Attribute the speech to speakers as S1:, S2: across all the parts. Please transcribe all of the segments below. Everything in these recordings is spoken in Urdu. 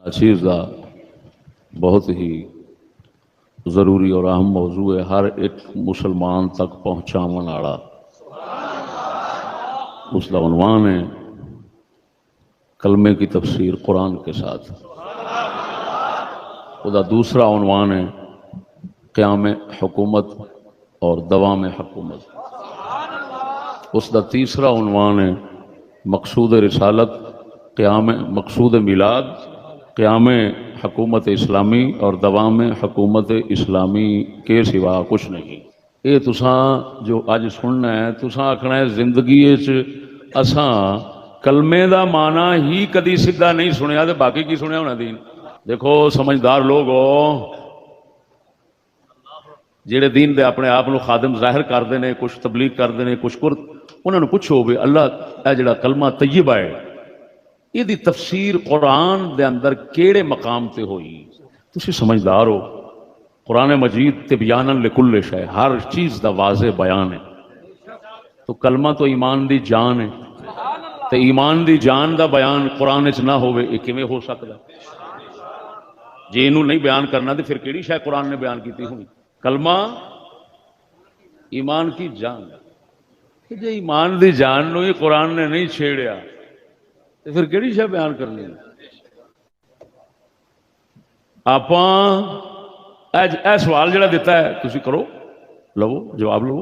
S1: چیز کا بہت ہی ضروری اور اہم موضوع ہے، ہر ایک مسلمان تک پہنچاون والا۔ اس کا عنوان ہے کلمے کی تفسیر قرآن کے ساتھ۔ اس کا دوسرا عنوان ہے قیام حکومت اور دوام حکومت۔ اس کا تیسرا عنوان ہے مقصود رسالت، مقصود میلاد، قیام حکومت اسلامی اور دوام حکومت اسلامی کے سوا کچھ نہیں۔ یہ تساں جو اج سننا ہے، تساں آکھنا ہے زندگی اساں کلمے دا معنی ہی کدی سیدھا نہیں سنیا تے باقی کی سنیا ہونا دین۔ دیکھو سمجھدار لوگ ہو جڑے دین دے اپنے آپ کو خادم ظاہر کرتے ہیں، کچھ تبلیغ کرتے ہیں، کچھ انہوں نے پوچھو بھی اللہ جڑا کلمہ طیبہ ہے یہ دی تفسیر قرآن دے اندر کیڑے مقام تے ہوئی؟ تسی سمجھدار ہو، قرآن مجید تبیانا لکل شے، ہر چیز دا واضح بیان ہے۔ تو کلمہ تو ایمان دی جان ہے، تے ایمان دی جان دا بیان قرآن چ نہ ہوئے یہ کیویں ہو سکتا؟ جے اینو نہیں بیان کرنا تو پھر کیڑی شے قرآن نے بیان کیتی ہوئی؟ کلمہ ایمان کی جان ہے، جے ایمان دی جان نو ہی قرآن نے نہیں چھیڑیا تو پھر کیڑی شے بیان کرنی ہے؟ آپ اے سوال جڑا دیتا ہے تسی کرو، لو جواب لو،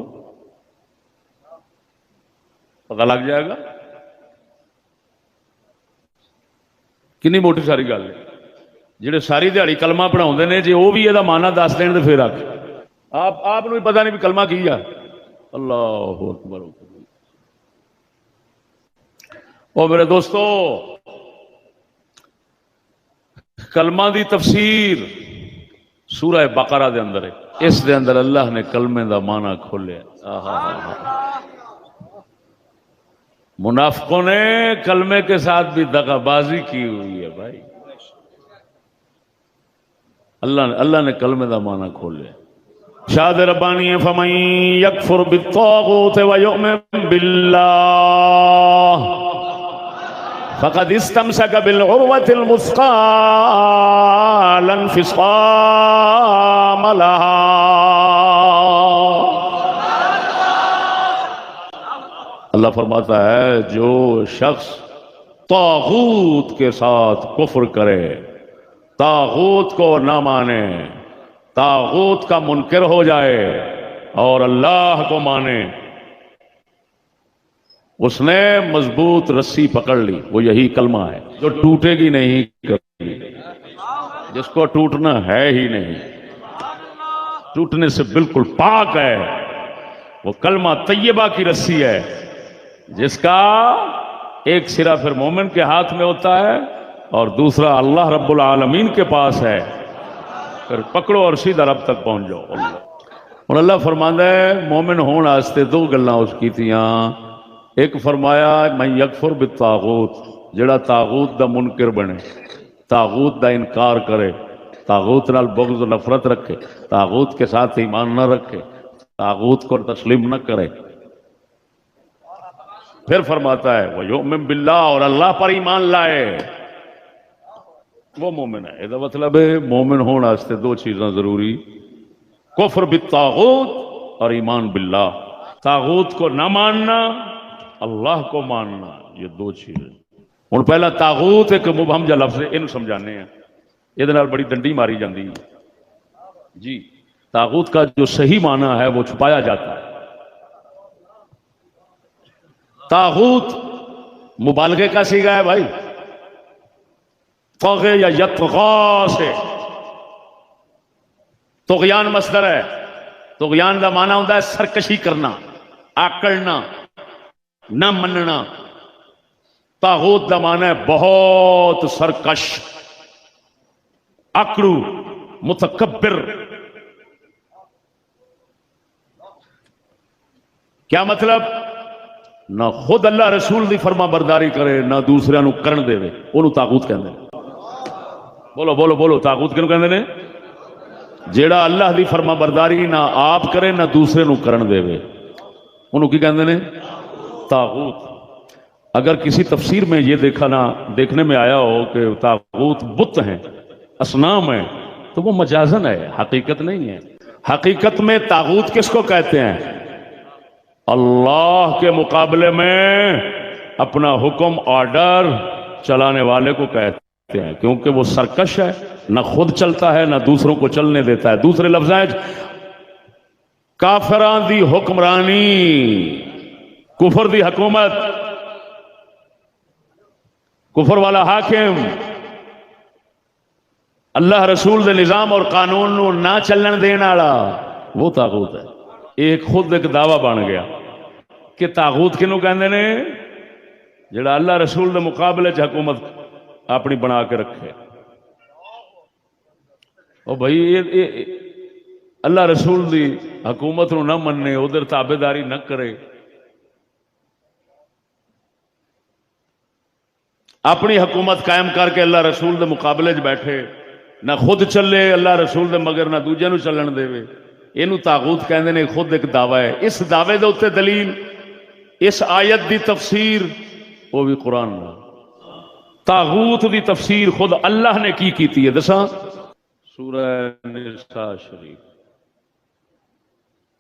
S1: پتہ لگ جائے گا کنی موٹی ساری گل ہے۔ جڑے ساری دیہڑی کلمہ پڑھاؤندے نے جی وہ بھی یہ معنی دس دین تو پھر آپ بھی پتہ نہیں بھی کلمہ کی ہے۔ اللہ اکبر۔ او میرے دوستو، کلمہ دی تفسیر سورہ بقرہ دے اندر ہے، اس دے اندر اللہ نے کلمے دا معنی کھولیا۔ منافقوں نے کلمے کے ساتھ بھی دغا بازی کی ہوئی ہے بھائی۔ اللہ نے کلمے دا معنی کھولیا۔ شاد ربانی ہے فمن یکفر بالطاغوت ویؤمن باللہ فقد استمسک بالعروۃ الوثقی لا انفصام لها۔ اللہ فرماتا ہے جو شخص طاغوت کے ساتھ کفر کرے، طاغوت کو نہ مانے، طاغوت کا منکر ہو جائے اور اللہ کو مانے، اس نے مضبوط رسی پکڑ لی۔ وہ یہی کلمہ ہے جو ٹوٹے گی نہیں کبھی، جس کو ٹوٹنا ہے ہی نہیں، ٹوٹنے سے بالکل پاک ہے۔ وہ کلمہ طیبہ کی رسی ہے جس کا ایک سرا پھر مومن کے ہاتھ میں ہوتا ہے اور دوسرا اللہ رب العالمین کے پاس ہے، پھر پکڑو اور سیدھا رب تک پہنچ جاؤ۔ اور اللہ فرماندا ہے مومن ہون واسطے دو گلاں اس کیتیاں، ایک فرمایا من یکفر بالطاغوت، جڑا طاغوت دا منکر بنے، طاغوت دا انکار کرے، طاغوت نال بغض و نفرت رکھے، طاغوت کے ساتھ ایمان نہ رکھے، طاغوت کو تسلیم نہ کرے۔ پھر فرماتا ہے وَيُؤْمِن بِاللَّهِ، اور اللہ پر ایمان لائے، وہ مومن ہے۔ یہ مطلب ہے مومن ہونے واسطے دو چیزاں ضروری، کفر بالطاغوت اور ایمان باللہ۔ طاغوت کو نہ ماننا، اللہ کو ماننا، یہ دو چیزیں۔ ہن پہلا طاغوت ایک مبہم جا لفظ ہے، اینو سمجھانے ہیں، یہ نال بڑی ڈنڈی ماری جاندی ہے جی۔ طاغوت کا جو صحیح معنی ہے وہ چھپایا جاتا ہے۔ طاغوت مبالغے کا صیغہ ہے بھائی، طغى یا یطغى سے طغیان مصدر ہے۔ طغیان کا معنی ہوتا ہے سرکشی کرنا، آکڑنا، نہ مننا۔ طاغوت کا معنی ہے بہت سرکش، آکڑو، متکبر۔ کیا مطلب؟ نہ خود اللہ رسول دی فرما برداری کرے، نہ دوسرے نو کرن دے، انہوں طاغوت کہندے ہیں۔ بولو بولو بولو، طاغوت کیوں کہندے نے؟ جیڑا اللہ دی فرما برداری نہ آپ کرے نہ دوسرے نو کرن دے، انہوں کی کہندے نے؟ طاغوت۔ اگر کسی تفسیر میں یہ دیکھنے میں آیا ہو کہ طاغوت بت ہیں، اصنام ہیں، تو وہ مجازن ہے، حقیقت نہیں ہے۔ حقیقت میں طاغوت کس کو کہتے ہیں؟ اللہ کے مقابلے میں اپنا حکم آرڈر چلانے والے کو کہتے ہیں، کیونکہ وہ سرکش ہے، نہ خود چلتا ہے نہ دوسروں کو چلنے دیتا ہے۔ دوسرے لفظ ہیں کافران دی حکمرانی، کفر دی حکومت، کفر والا حاکم، اللہ رسول دے نظام اور قانون نو نہ چلن دین والا، وہ طاغوت ہے۔ ایک خود ایک دعویٰ بن گیا کہ طاغوت کنوں کہندے نے؟ جڑا اللہ رسول دے مقابلے چ حکومت اپنی بنا کے رکھے۔ او بھائی اللہ رسول دی حکومت نو نہ مننے، ادھر تابے داری نہ کرے، اپنی حکومت قائم کر کے اللہ رسول دے مقابلے چ بیٹھے، نہ خود چلے اللہ رسول دے مگر نہ دوجے نو چلن دے، اینو طاغوت کہندے نے۔ خود ایک دعویٰ ہے، اس دعوے دے اوتے دلیل، اس آیت دی تفسیر وہ بھی قرآن نہ۔ طاغوت دی تفسیر خود اللہ نے کی کیتی ہے، دساں سورہ نساء شریف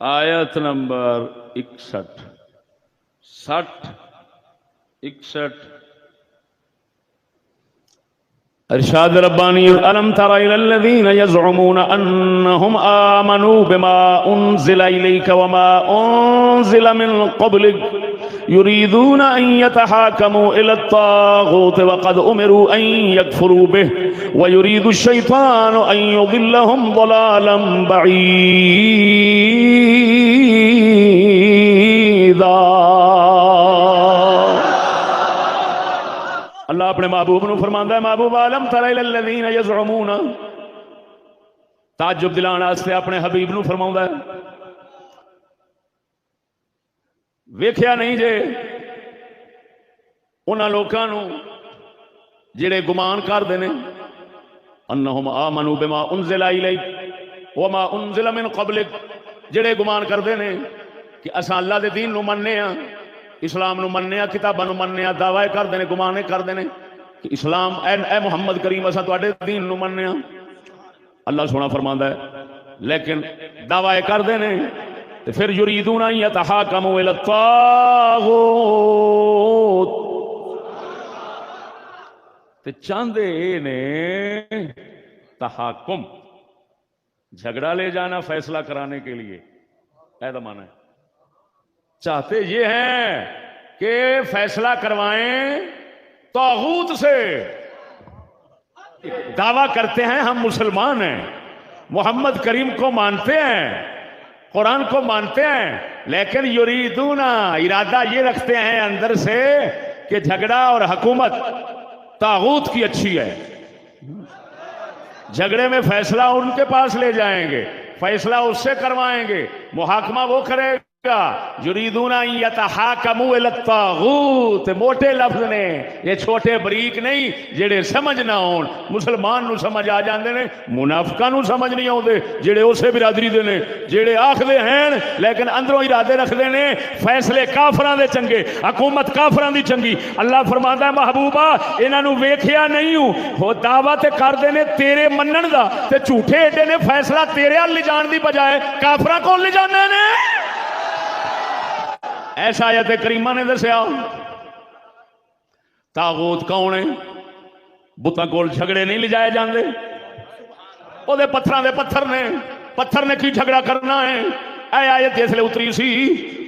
S1: آیت نمبر 61 ارشاد ربانی الم تر الى الذين يزعمون انهم امنوا بما انزل اليك وما انزل من قبلك يريدون ان يتحاكموا الى الطاغوت وقد امروا ان يكفروا به ويريد الشيطان ان يضلهم ضلالا بعيدا۔ اللہ اپنے محبوب نو فرماندا ہے، محبوب عالم تر الی الذین یزعمون، تعجب دلان واسطے اپنے حبیب نو فرماوندا ہے، ویکھیا نہیں جے انہاں لوکاں نو جڑے گمان کردے نے انہم آمنوا بما انزل الیک وما انزل من قبلک، جڑے گمان کردے نے کہ اساں اللہ دے دین نو مننے ہاں، اسلام نو مننے ہاں، کتاباں نو مننے ہاں، دعوی کردے نے، گمان کردے نے کہ اسلام اے محمد کریم اساں تواڈے دین نو مننے ہاں۔ اللہ سونا فرماندا ہے لیکن دعوی کردے نے تے پھر یریدون ان یتحاکموا الی الطاغوت، تے چاہندے نے تحاکم، جھگڑا لے جانا فیصلہ کرانے کے لیے، ایسا مانا ہے، چاہتے یہ ہیں کہ فیصلہ کروائیں طاغوت سے۔ دعویٰ کرتے ہیں ہم مسلمان ہیں، محمد کریم کو مانتے ہیں، قرآن کو مانتے ہیں، لیکن یریدون، ارادہ یہ رکھتے ہیں اندر سے کہ جھگڑا اور حکومت طاغوت کی اچھی ہے، جھگڑے میں فیصلہ ان کے پاس لے جائیں گے، فیصلہ اس سے کروائیں گے، محاکمہ وہ کرے گا۔ یریدون ان یتحاکموا الی الطاغوت، موٹے لفظ نے، یہ چھوٹے بریک نہیں جڑے سمجھ نہ ہون، مسلمان نو سمجھ آ جاندے نے، منافقاں نو سمجھ نہیں آوندے جڑے اسے برادری دے نے، جڑے آکھدے ہیں لیکن اندروں ارادے رکھدے نے فیصلے کافراں دے چنگے، حکومت کافراں دی چنگی۔ اللہ فرماندا ہے محبوبہ انہاں نو ویکھیا نہیں ہو دعویٰ تے کردے نے تیرے منن دا، تے جھوٹے ایڈے نے فیصلہ تیرے ال لے جان دی بجائے کافراں کول لے جاندے نے۔ ایسا آیت کریمہ نے دسیا۔ طاغوت کون ہے؟ بتاں کول جھگڑے نہیں لے جائے جاندے، او دے پتھراں دے پتھر نے، پتھر نے کی جھگڑا کرنا ہے؟ اے آیت جس لے اتری سی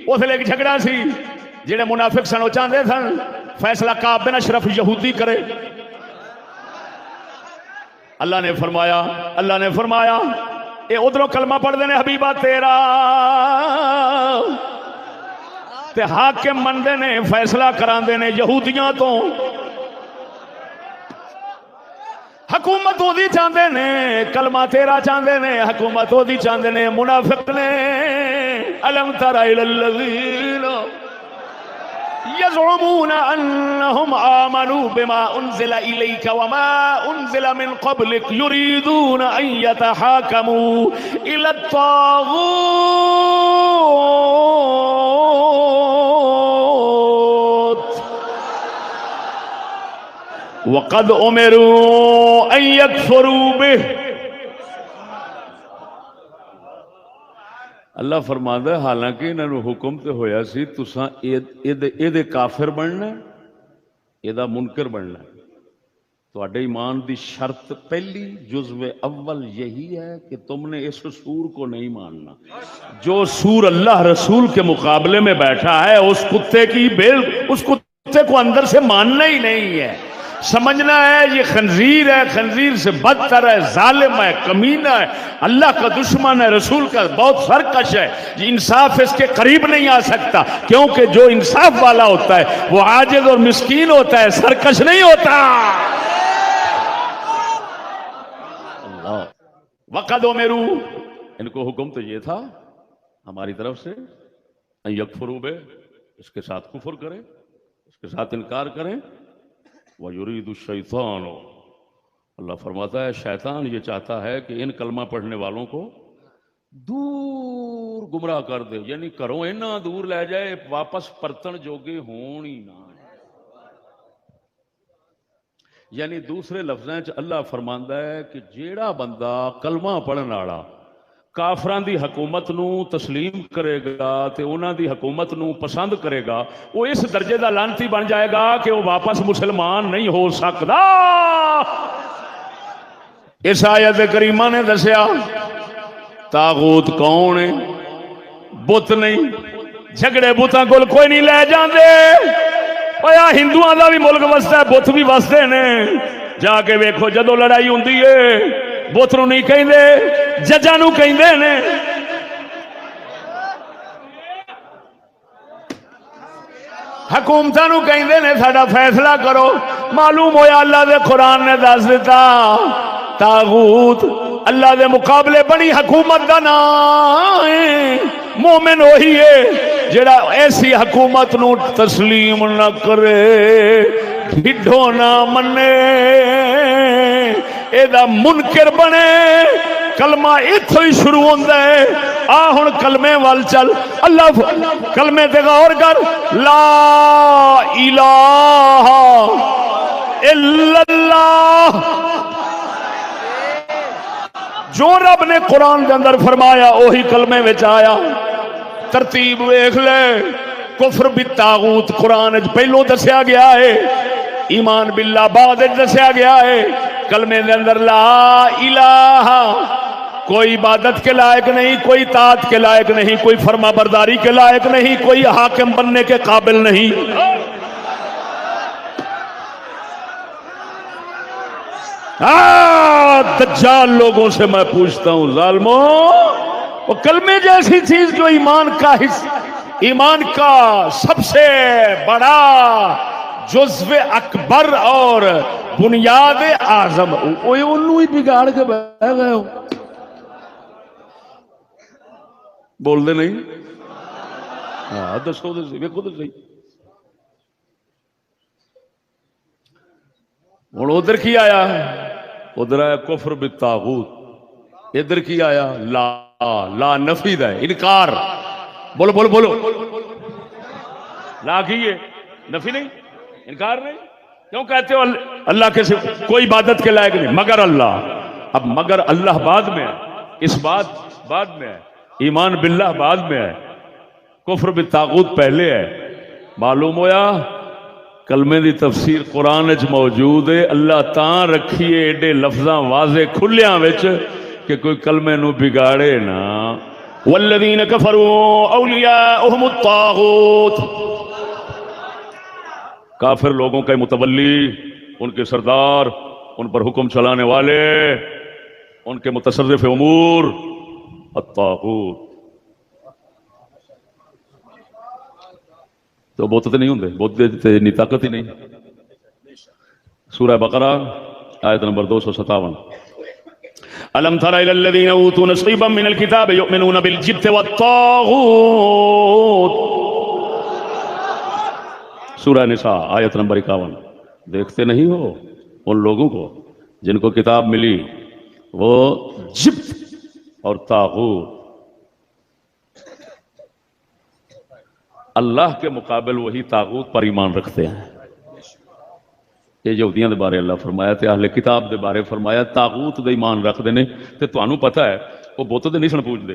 S1: اس لے جھگڑا سی، جڑے منافق سن وہ چاہندے سن فیصلہ کعب بن اشرف یہودی کرے۔ اللہ نے فرمایا اے ادھروں کلمہ پڑھ دینے حبیبہ تیرا تے حاکم مندے نے، فیصلہ کراندے نے یہودیاں تو، حکومت وہ دی چاہندے نے، کلمہ تیرا چاہندے نے، حکومت وہ دی چاہندے نے، منافق نے۔ الم تر الی الذین یزعمون انہم آمنوا بما انزل الیک وما انزل من قبلک یریدون ان یتحاکموا الی الطاغوت وقد امروا ان یکفروا بہ. اللہ فرماندا ہے حالانکہ انہاں نو حکم تے ہویا سی تساں اے دے کافر بننا ہے، اے دا منکر بننا ہے. تواڈے ایمان دی شرط پہلی جزو اول یہی ہے کہ تم نے اس سور کو نہیں ماننا. جو سور اللہ رسول کے مقابلے میں بیٹھا ہے اس کتے کو اندر سے ماننا ہی نہیں ہے. سمجھنا ہے یہ خنزیر ہے، خنزیر سے بدتر ہے، ظالم ہے، کمینہ ہے، اللہ کا دشمن ہے، رسول کا بہت سرکش ہے. یہ انصاف اس کے قریب نہیں آ سکتا، کیونکہ جو انصاف والا ہوتا ہے وہ عاجز اور مسکین ہوتا ہے، سرکش نہیں ہوتا. وقد امروا، ان کو حکم تو یہ تھا ہماری طرف سے، ان یکفروا بہ، اس کے ساتھ کفر کریں، اس کے ساتھ انکار کریں. وَيُرِيدُ الشَّيْطَانُ، اللہ فرماتا ہے شیطان یہ چاہتا ہے کہ ان کلمہ پڑھنے والوں کو دور گمراہ کر دے، یعنی کرو اینا دور لے جائے واپس پرتن جوگے ہون ہی نہ. یعنی دوسرے لفظیں اللہ فرماندا ہے کہ جیڑا بندہ کلمہ پڑھن والا کافراں دی حکومت نو تسلیم کرے گا تے انہاں دی حکومت نو پسند کرے گا، وہ اس درجے دا لعنتی بن جائے گا کہ وہ واپس مسلمان نہیں ہو سکتا. اس آیت کریمہ نے دسیا طاغوت کون ہے؟ بت نہیں. جھگڑے بتاں کول کوئی نہیں لے جاندے. اویا ہندوؤں دا بھی ملک وسدا ہے، بت بھی وسدے نے. جا کے ویکھو جدو لڑائی ہوندی ہے بت نو نہیں کہندے، ججاں نو کہندے نے. حکومتاں نو کہندے نے ساڈا فیصلہ کرو. معلوم ہویا اللہ دے قرآن نے دس دیتا طاغوت اللہ دے مقابلے بنی حکومت دا نام ہے. مومن وہی ہے جڑا ایسی حکومت نو تسلیم نہ کرے، ڈھڈو نہ منے، اے دا منکر بنے. کلمہ اتھو ہی شروع ہوندا ہے. آ ہن کلمے وال چل. اللہ کلمے تے غور کر. لا الہ الا اللہ، جو رب نے قرآن کے اندر فرمایا وہی کلمے وچ آیا. ترتیب ویکھ لے. کفر بالطاغوت قرآن پہلو دسیا گیا ہے، ایمان باللہ بعد دسیا گیا ہے. کلمے دے اندر لا الہ، کوئی عبادت کے لائق نہیں، کوئی اطاعت کے لائق نہیں، کوئی فرما برداری کے لائق نہیں، کوئی حاکم بننے کے قابل نہیں. دجال لوگوں سے میں پوچھتا ہوں ظالموں، وہ کلمے جیسی چیز جو ایمان کا سب سے بڑا جزو اکبر اور بنیاد اعظم، انہوں ہی بگاڑ کے بیٹھ گئے ہو. بول دے نہیں؟ ہاں دسو ویکھو تو صحیح. ہوں ادھر کی آیا؟ ادھر آیا کفر بالطاغوت. ادھر کی آیا؟ لا نفی دا ہے، انکار. بولو بولو بولو. لا کی ہے نفی نہیں، انکار نہیں. کیوں کہتے ہو اللہ کے کوئی عبادت کے لائق نہیں مگر اللہ؟ اب مگر اللہ بعد میں ہے، اس بات بعد میں ہے، ایمان باللہ بعد میں ہے، کفر بالطاغوت پہلے ہے. معلوم ہویا کلمے دی تفسیر قرآن وچ موجود ہے. اللہ تاں رکھیے ایڈے لفظاں واضح کھلیاں وچ کہ کوئی کلمے نو بگاڑے نا. والذین کفروا اولیاءہم الطاغوت، کافر لوگوں کے متولی، ان کے سردار، ان پر حکم چلانے والے، ان کے متصرف امور الطاغوت. تو بت نہیں ہوں بت اتنی طاقت ہی نہیں. سورہ بقرہ آیت نمبر 257. الم تر الى الذين اوتوا نصيبا من الكتاب يؤمنون بالجبت والطاغوت. سورہ نساء آیت نمبر 51. دیکھتے نہیں ہو ان لوگوں کو جن کو کتاب ملی وہ جبت اور طاغوت، اللہ کے مقابل وہی طاغوت پر ایمان رکھتے ہیں. یہ یہودیاں دے بارے اللہ فرمایا تے اہل کتاب دے بارے فرمایا تاغوت دے ایمان رکھدے نے تے تانوں پتہ ہے وہ بت تے نہیں سن پوجدے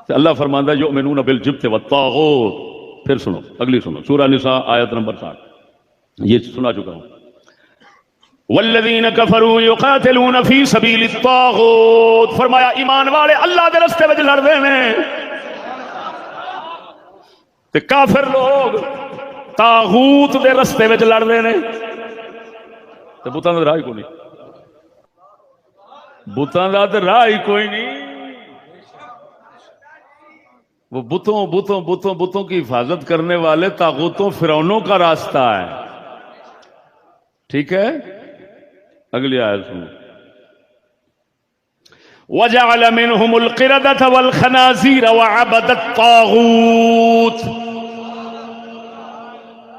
S1: تے اللہ فرماندا یؤمنون بالجبت والطاغوت. پھر سنو اگلی سنو سورہ نساء آیت نمبر 60 یہ سنا چکا ہوں. والذین کفروا یقاتلون فی سبیل الطاغوت فرمایا ایمان والے اللہ دے رستے وچ لڑدے نے تے کافر لوگ طاغوت دے رستے وچ لڑدے نے تے بتاں دا راہ ہی کوئی نہیں. بتاں دا تے راہ ہی کوئی نہیں. وہ بتوں کی حفاظت کرنے والے طاغوتوں فرعونوں کا راستہ ہے. ٹھیک ہے اگلی آیت سنو. وَجَعَلَ مِنْهُمُ الْقِرَدَةَ وَالْخَنَازِيرَ وَعَبَدَ الطَّاغُوتَ.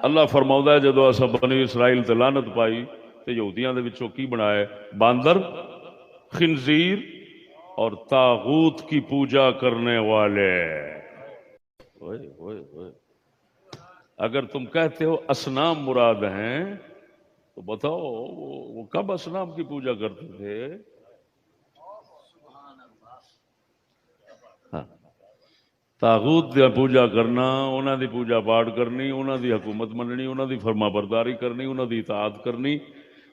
S1: اللہ فرماؤدا ہے جدو اسا بنی اسرائیل تے لعنت پائی تے یہودیاں دے وچوں کی بنائے باندر خنزیر اور طاغوت کی پوجا کرنے والے. اگر تم کہتے ہو اصنام مراد ہیں تو بتاؤ وہ کب اصنام کی پوجا کرتے تھے؟ طاغوت دی پوجا کرنا، انہاں دی پوجا پاٹ کرنی، انہاں دی حکومت مننی، انہاں دی فرما برداری کرنی، انہاں دی اطاعت کرنی.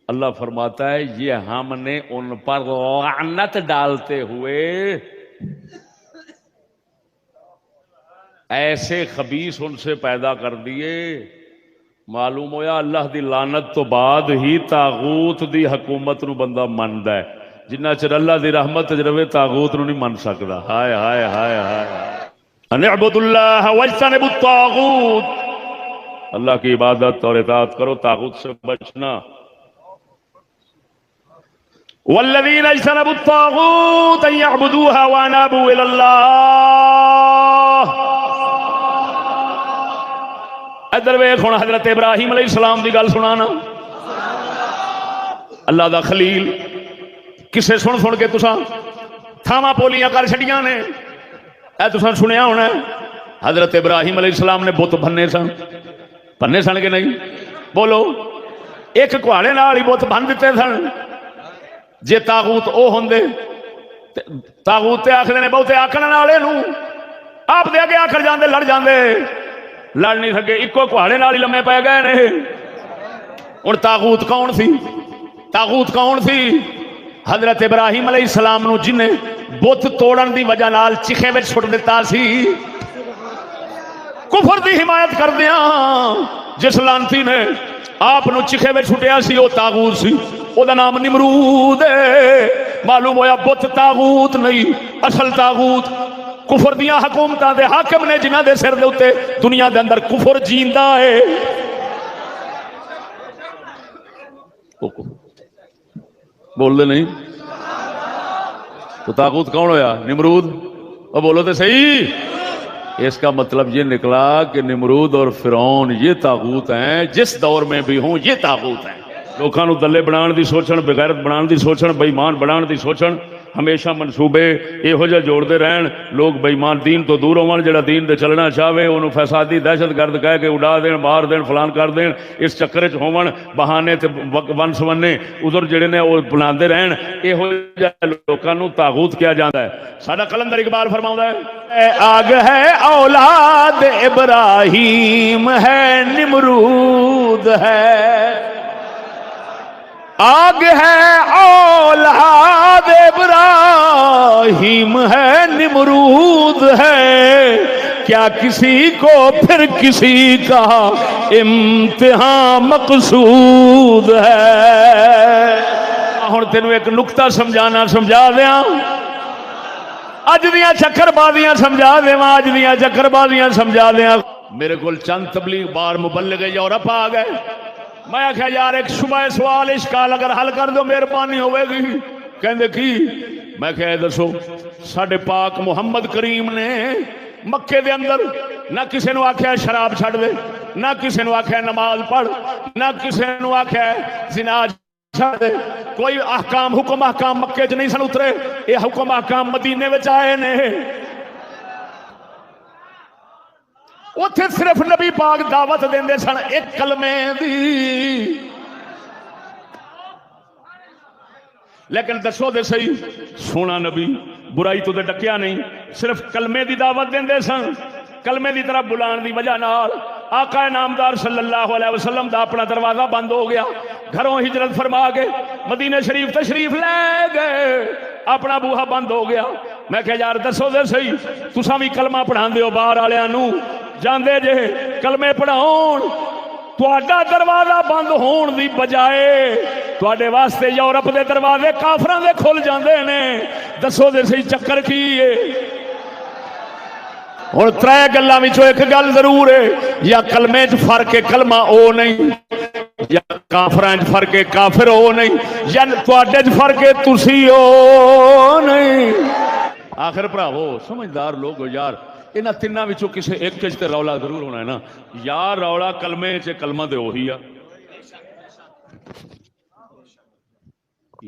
S1: اللہ فرماتا ہے یہ ہم نے ان پر لعنت ڈالتے ہوئے ایسے خبیث ان سے پیدا کر دیے. معلوم ہویا اللہ دی لعنت تو بعد ہی طاغوت دی حکومت نو بندہ مندا ہے. جنہ چر اللہ دی رحمت رہے طاغوت نو نہیں من سکدا. ہائے ہائے ہائے ہائے. ان اعبدوا اللہ واجتنبوا الطاغوت. اللہ کی عبادت اور اطاعت کرو، طاغوت سے بچنا. والذین اجتنبوا الطاغوت ان يعبدوها وانابوا الى اللہ. ادھر ویکھ ہن حضرت ابراہیم علیہ السلام دی گل سنانا. اللہ دا خلیل کسے سن سن کے تساں تھاواں پولیاں کر چھڑیاں نے. اے تساں سنیا ہونا حضرت ابراہیم علیہ السلام نے بت بننے سن کہ نہیں؟ بولو. ایک کہاڑے نال ہی بت بن دیتے سن. جے طاغوت او ہوندے طاغوت تے آکھدے نے بہتے آکھن والے نو آپ دے اگے آکھر جاندے لڑ جاندے لڑ نہیں سکے اکو کہاڑے نال ہی لمے پے گئے نے. ہن طاغوت کون سی؟ طاغوت کون سی؟ حضرت ابراہیم علیہ السلام نو جن بت توڑن دی وجہ نال چیخے وچ سٹ دتا سی. کفر دی حمایت کردیاں جس لانتی نے آپ نو چیخے وچ سٹیا سی او طاغوت سی. او دا نام نمرود ہے. معلوم ہویا بت طاغوت نہیں، اصل طاغوت کفر دیاں حکومتاں دے حاکم نے جنہاں دے سر دے اوتے دنیا دے اندر کفر جیندا ہے. بول دے نہیں تو طاغوت کون ہویا؟ نمرود. اور بولو تے صحیح. اس کا مطلب یہ نکلا کہ نمرود اور فرعون یہ طاغوت ہیں، جس دور میں بھی ہوں یہ طاغوت ہیں. لوکاں نو دلے بنان دی سوچن، بغیرت بنان دی سوچن، بے ایمان بنان دی سوچن، ہمیشہ منصوبے یہو جہ جوڑتے رہن. لوگ بے ایمان دین تو دور ہون، جڑا دین دے چلنا چاہے انہوں فسادی دہشت گرد کہہ کے اڑا دین، مار دین، فلان کر دین. اس چکر وچ ہون بہانے تے ون سونے عذر جڑے نے وہ بناندے رہن. یہو جہ لوکاں نو طاغوت کیا جاندا ہے. ساڈا کلندر اقبال فرماوندا ہے آگ ہے اولاد ابراہیم ہے نمرود ہے. آگ ہے اولاد ابراہیم ہے نمرود ہے. کیا کسی کو پھر کسی کا امتحان مقصود ہے. ہن تینوں ایک نکتہ سمجھا دیاں. اج دیاں چکر بازیاں سمجھا دیواں. اج دیاں چکر بازیاں سمجھا دیاں. میرے کول چند تبلیغ بار مبلغ یورپ آ گئے. میں آخیا یار ایک شبہ سوال اشکال اگر حل کر دو مہربانی ہوئے گی. کہندے کی؟ میں کہا دسو ساڈے پاک محمد کریم نے مکے دے اندر نہ کسے نو آخیا شراب چھڑ دے، نہ کسے نو آخیا نماز پڑھ، نہ کسے نو آخیا زنا چھڑ دے. کوئی احکام حکم احکام مکے چ نہیں سن اترے. یہ حکم احکام مدینے وچ آئے نے. اتنے صرف نبی پاک دعوت دیندے سن ایک کلمے دی. لیکن دسو دے صحیح سونا نبی برائی تو ڈکیا نہیں، صرف کلمے دی دعوت دیندے سن، کلمے دی طرف بلان دی وجہ نال آقا نامدار صلی اللہ علیہ وسلم دا اپنا دروازہ بند ہو گیا، گھروں ہجرت فرما کے مدینہ شریف تشریف لے گئے، اپنا بوہا بند ہو گیا۔ میں کہ یار دسو دے صحیح تساں بھی کلمہ پڑھاندے ہو باہر والےاں نوں، جاندے جے کلمے پڑھاؤن، تہاڈا دروازہ بند ہون دی بجائے تہاڈے واسطے یورپ دے دروازے کافراں دے کھل جاندے نے، دسو دے صحیح چکر کی ہے؟ ہن ترے گلاں وچوں ایک گل ضرور ہے، یا کلمے چ فرق ہے کلمہ او نہیں، یا کافراں چ فرق ہے کافر او نہیں، یا تہاڈے چ فرق ہے تسی او نہیں۔ آخر بھراوو سمجھدار لوگ ہو یار، انہاں تیناں وچوں کسے ایک تے رولا ضرور ہونا ہے نا، یا رولا کلمے چ کلمہ دے وہی آ،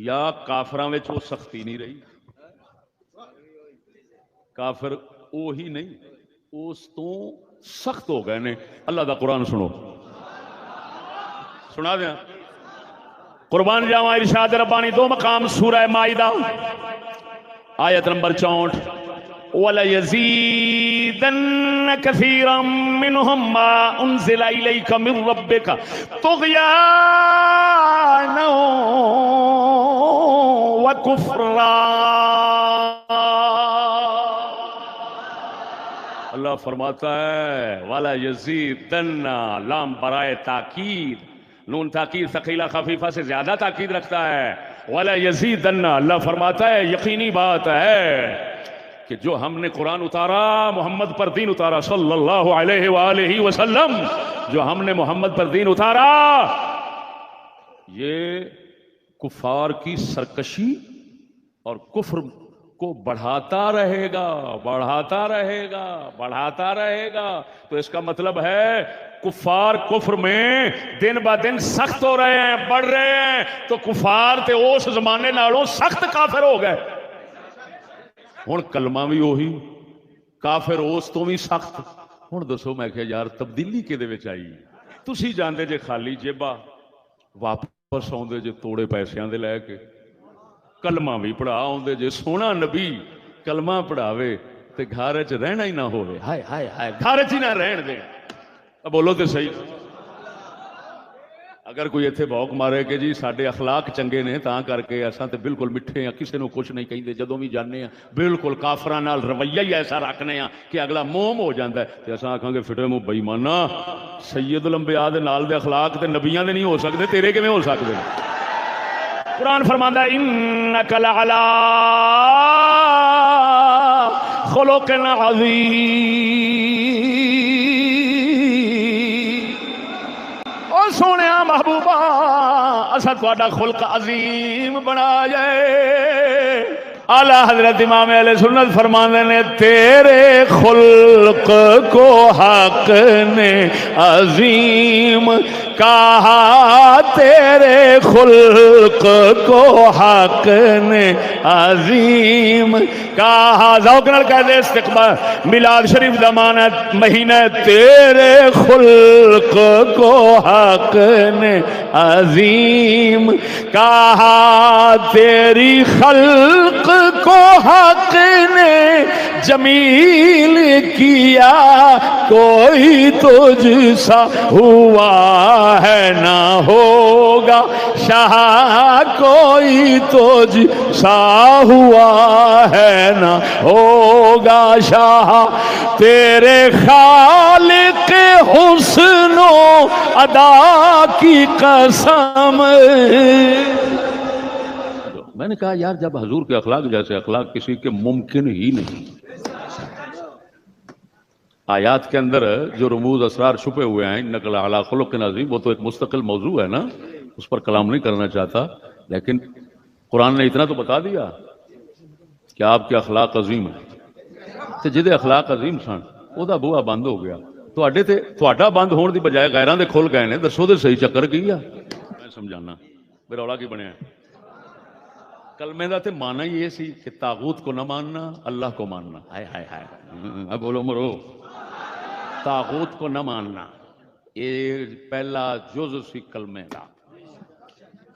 S1: یا کافراں وچ او سختی نہیں رہی، کافر اوہی نہیں اس تو سخت ہو گئے نے۔ اللہ دا قرآن سنو، سنا دیا قربان جاواں، ارشاد ربانی دو مقام سورہ مائدہ آیت نمبر 64، وَلَيَزِيدَنَّ كَثِيرًا مِّنْهُمْ مَا أُنزِلَ إِلَيْكَ مِن رَّبِّكَ طُغْيَانًا وَكُفْرًا۔ اللہ فرماتا ہے والا یزیدن، لام برائے تاکید، نون تاکید ثقیلہ خفیفہ سے زیادہ تاکید رکھتا ہے، والا یزیدن، اللہ فرماتا ہے یقینی بات ہے کہ جو ہم نے قرآن اتارا، محمد پر دین اتارا صلی اللہ علیہ وآلہ وسلم، جو ہم نے محمد پر دین اتارا، یہ کفار کی سرکشی اور کفر کو بڑھاتا رہے گا، بڑھاتا رہے گا، بڑھاتا رہے گا۔ تو اس کا مطلب ہے کفار کفر میں دن با دن سخت ہو رہے ہیں، بڑھ رہے ہیں، تو کفار تے اس زمانے نالوں سخت کافر ہو گئے۔ ہن کلمہ بھی وہی، کافر اس تو بھی سخت۔ ہن دسو میں کہ یار تبدیلی کدے وچ آئی؟ تسی جاندے جے خالی جیبا، واپس آوندے جے توڑے پیسیاں دے لے کے، کلمہ بھی پڑھا آوندے جے، سونا نبی کلمہ پڑھاوے تے گھر وچ رہنا ہی نہ ہوے، ہائے ہائے ہائے گھر وچ ہی نہ رہن دے۔ اب بولو تے صحیح، اگر کوئی ایتھے بھوک مارے کہ جی ساڈے اخلاق چنگے نے تاں کر کے اساں تے بالکل مٹھے ہیں، کسے نو کچھ نہیں کہندے، جدوں بھی جانے ہیں بالکل کافراں نال رویہ ہی ایسا رکھنے ہیں کہ اگلا موم ہو جاندا ہے، تے اساں آکھاں گے فٹے منہ بے ایمانا، سید الانبیاء دے نال دے اخلاق تے نبیاں دے نہیں ہو سکدے، تیرے کیویں ہو سکدے؟ قرآن فرماندا ہے انک لعلی خلق عظیم، او سونیا محبوبہ اسا تہاڈا خلق عظیم بنایا ہے۔ اعلی حضرت امام اہل سنت فرماندے نے تیرے خلق کو حق نے عظیم کہا، تیرے خلق کو حق نے عظیم کہا۔ ذوق نال کہہ دے استقبال میلاد شریف دا مہینہ، تیرے خلق کو حق نے عظیم کہا، تیری خلق کو حق نے جمیل کیا، کوئی تجھ سا ہوا ہے نہ ہوگا شاہ، کوئی تجھ سا ہوا ہے نہ ہوگا شاہ، تیرے خالق حسن و ادا کی قسم۔ میں نے کہا یار جب حضور کے اخلاق جیسے اخلاق کسی کے ممکن ہی نہیں، آیات کے اندر جو رموز اسرار چھپے ہوئے ہیں انک لعلی خلق عظیم، وہ تو ایک مستقل موضوع ہے نا، اس پر کلام نہیں کرنا چاہتا، لیکن قرآن نے اتنا تو بتا دیا کہ آپ کے اخلاق عظیم ہیں، تو جہدے اخلاق عظیم سن وہ دا بوہا بند ہو گیا، تہاڈا بند ہون دی بجائے غیراں دے کھل گئے نے، دسو تے صحیح چکر کی ہے؟ میں سمجھانا میرا رولا کی بنیا۔ کلمے دا تے مانا ہی یہ سی کہ طاغوت کو نہ ماننا، اللہ کو ماننا۔ ہائے ہائے ہائے، اب بولو مرو، طاغوت کو نہ ماننا یہ پہلا جز سی کلمے دا۔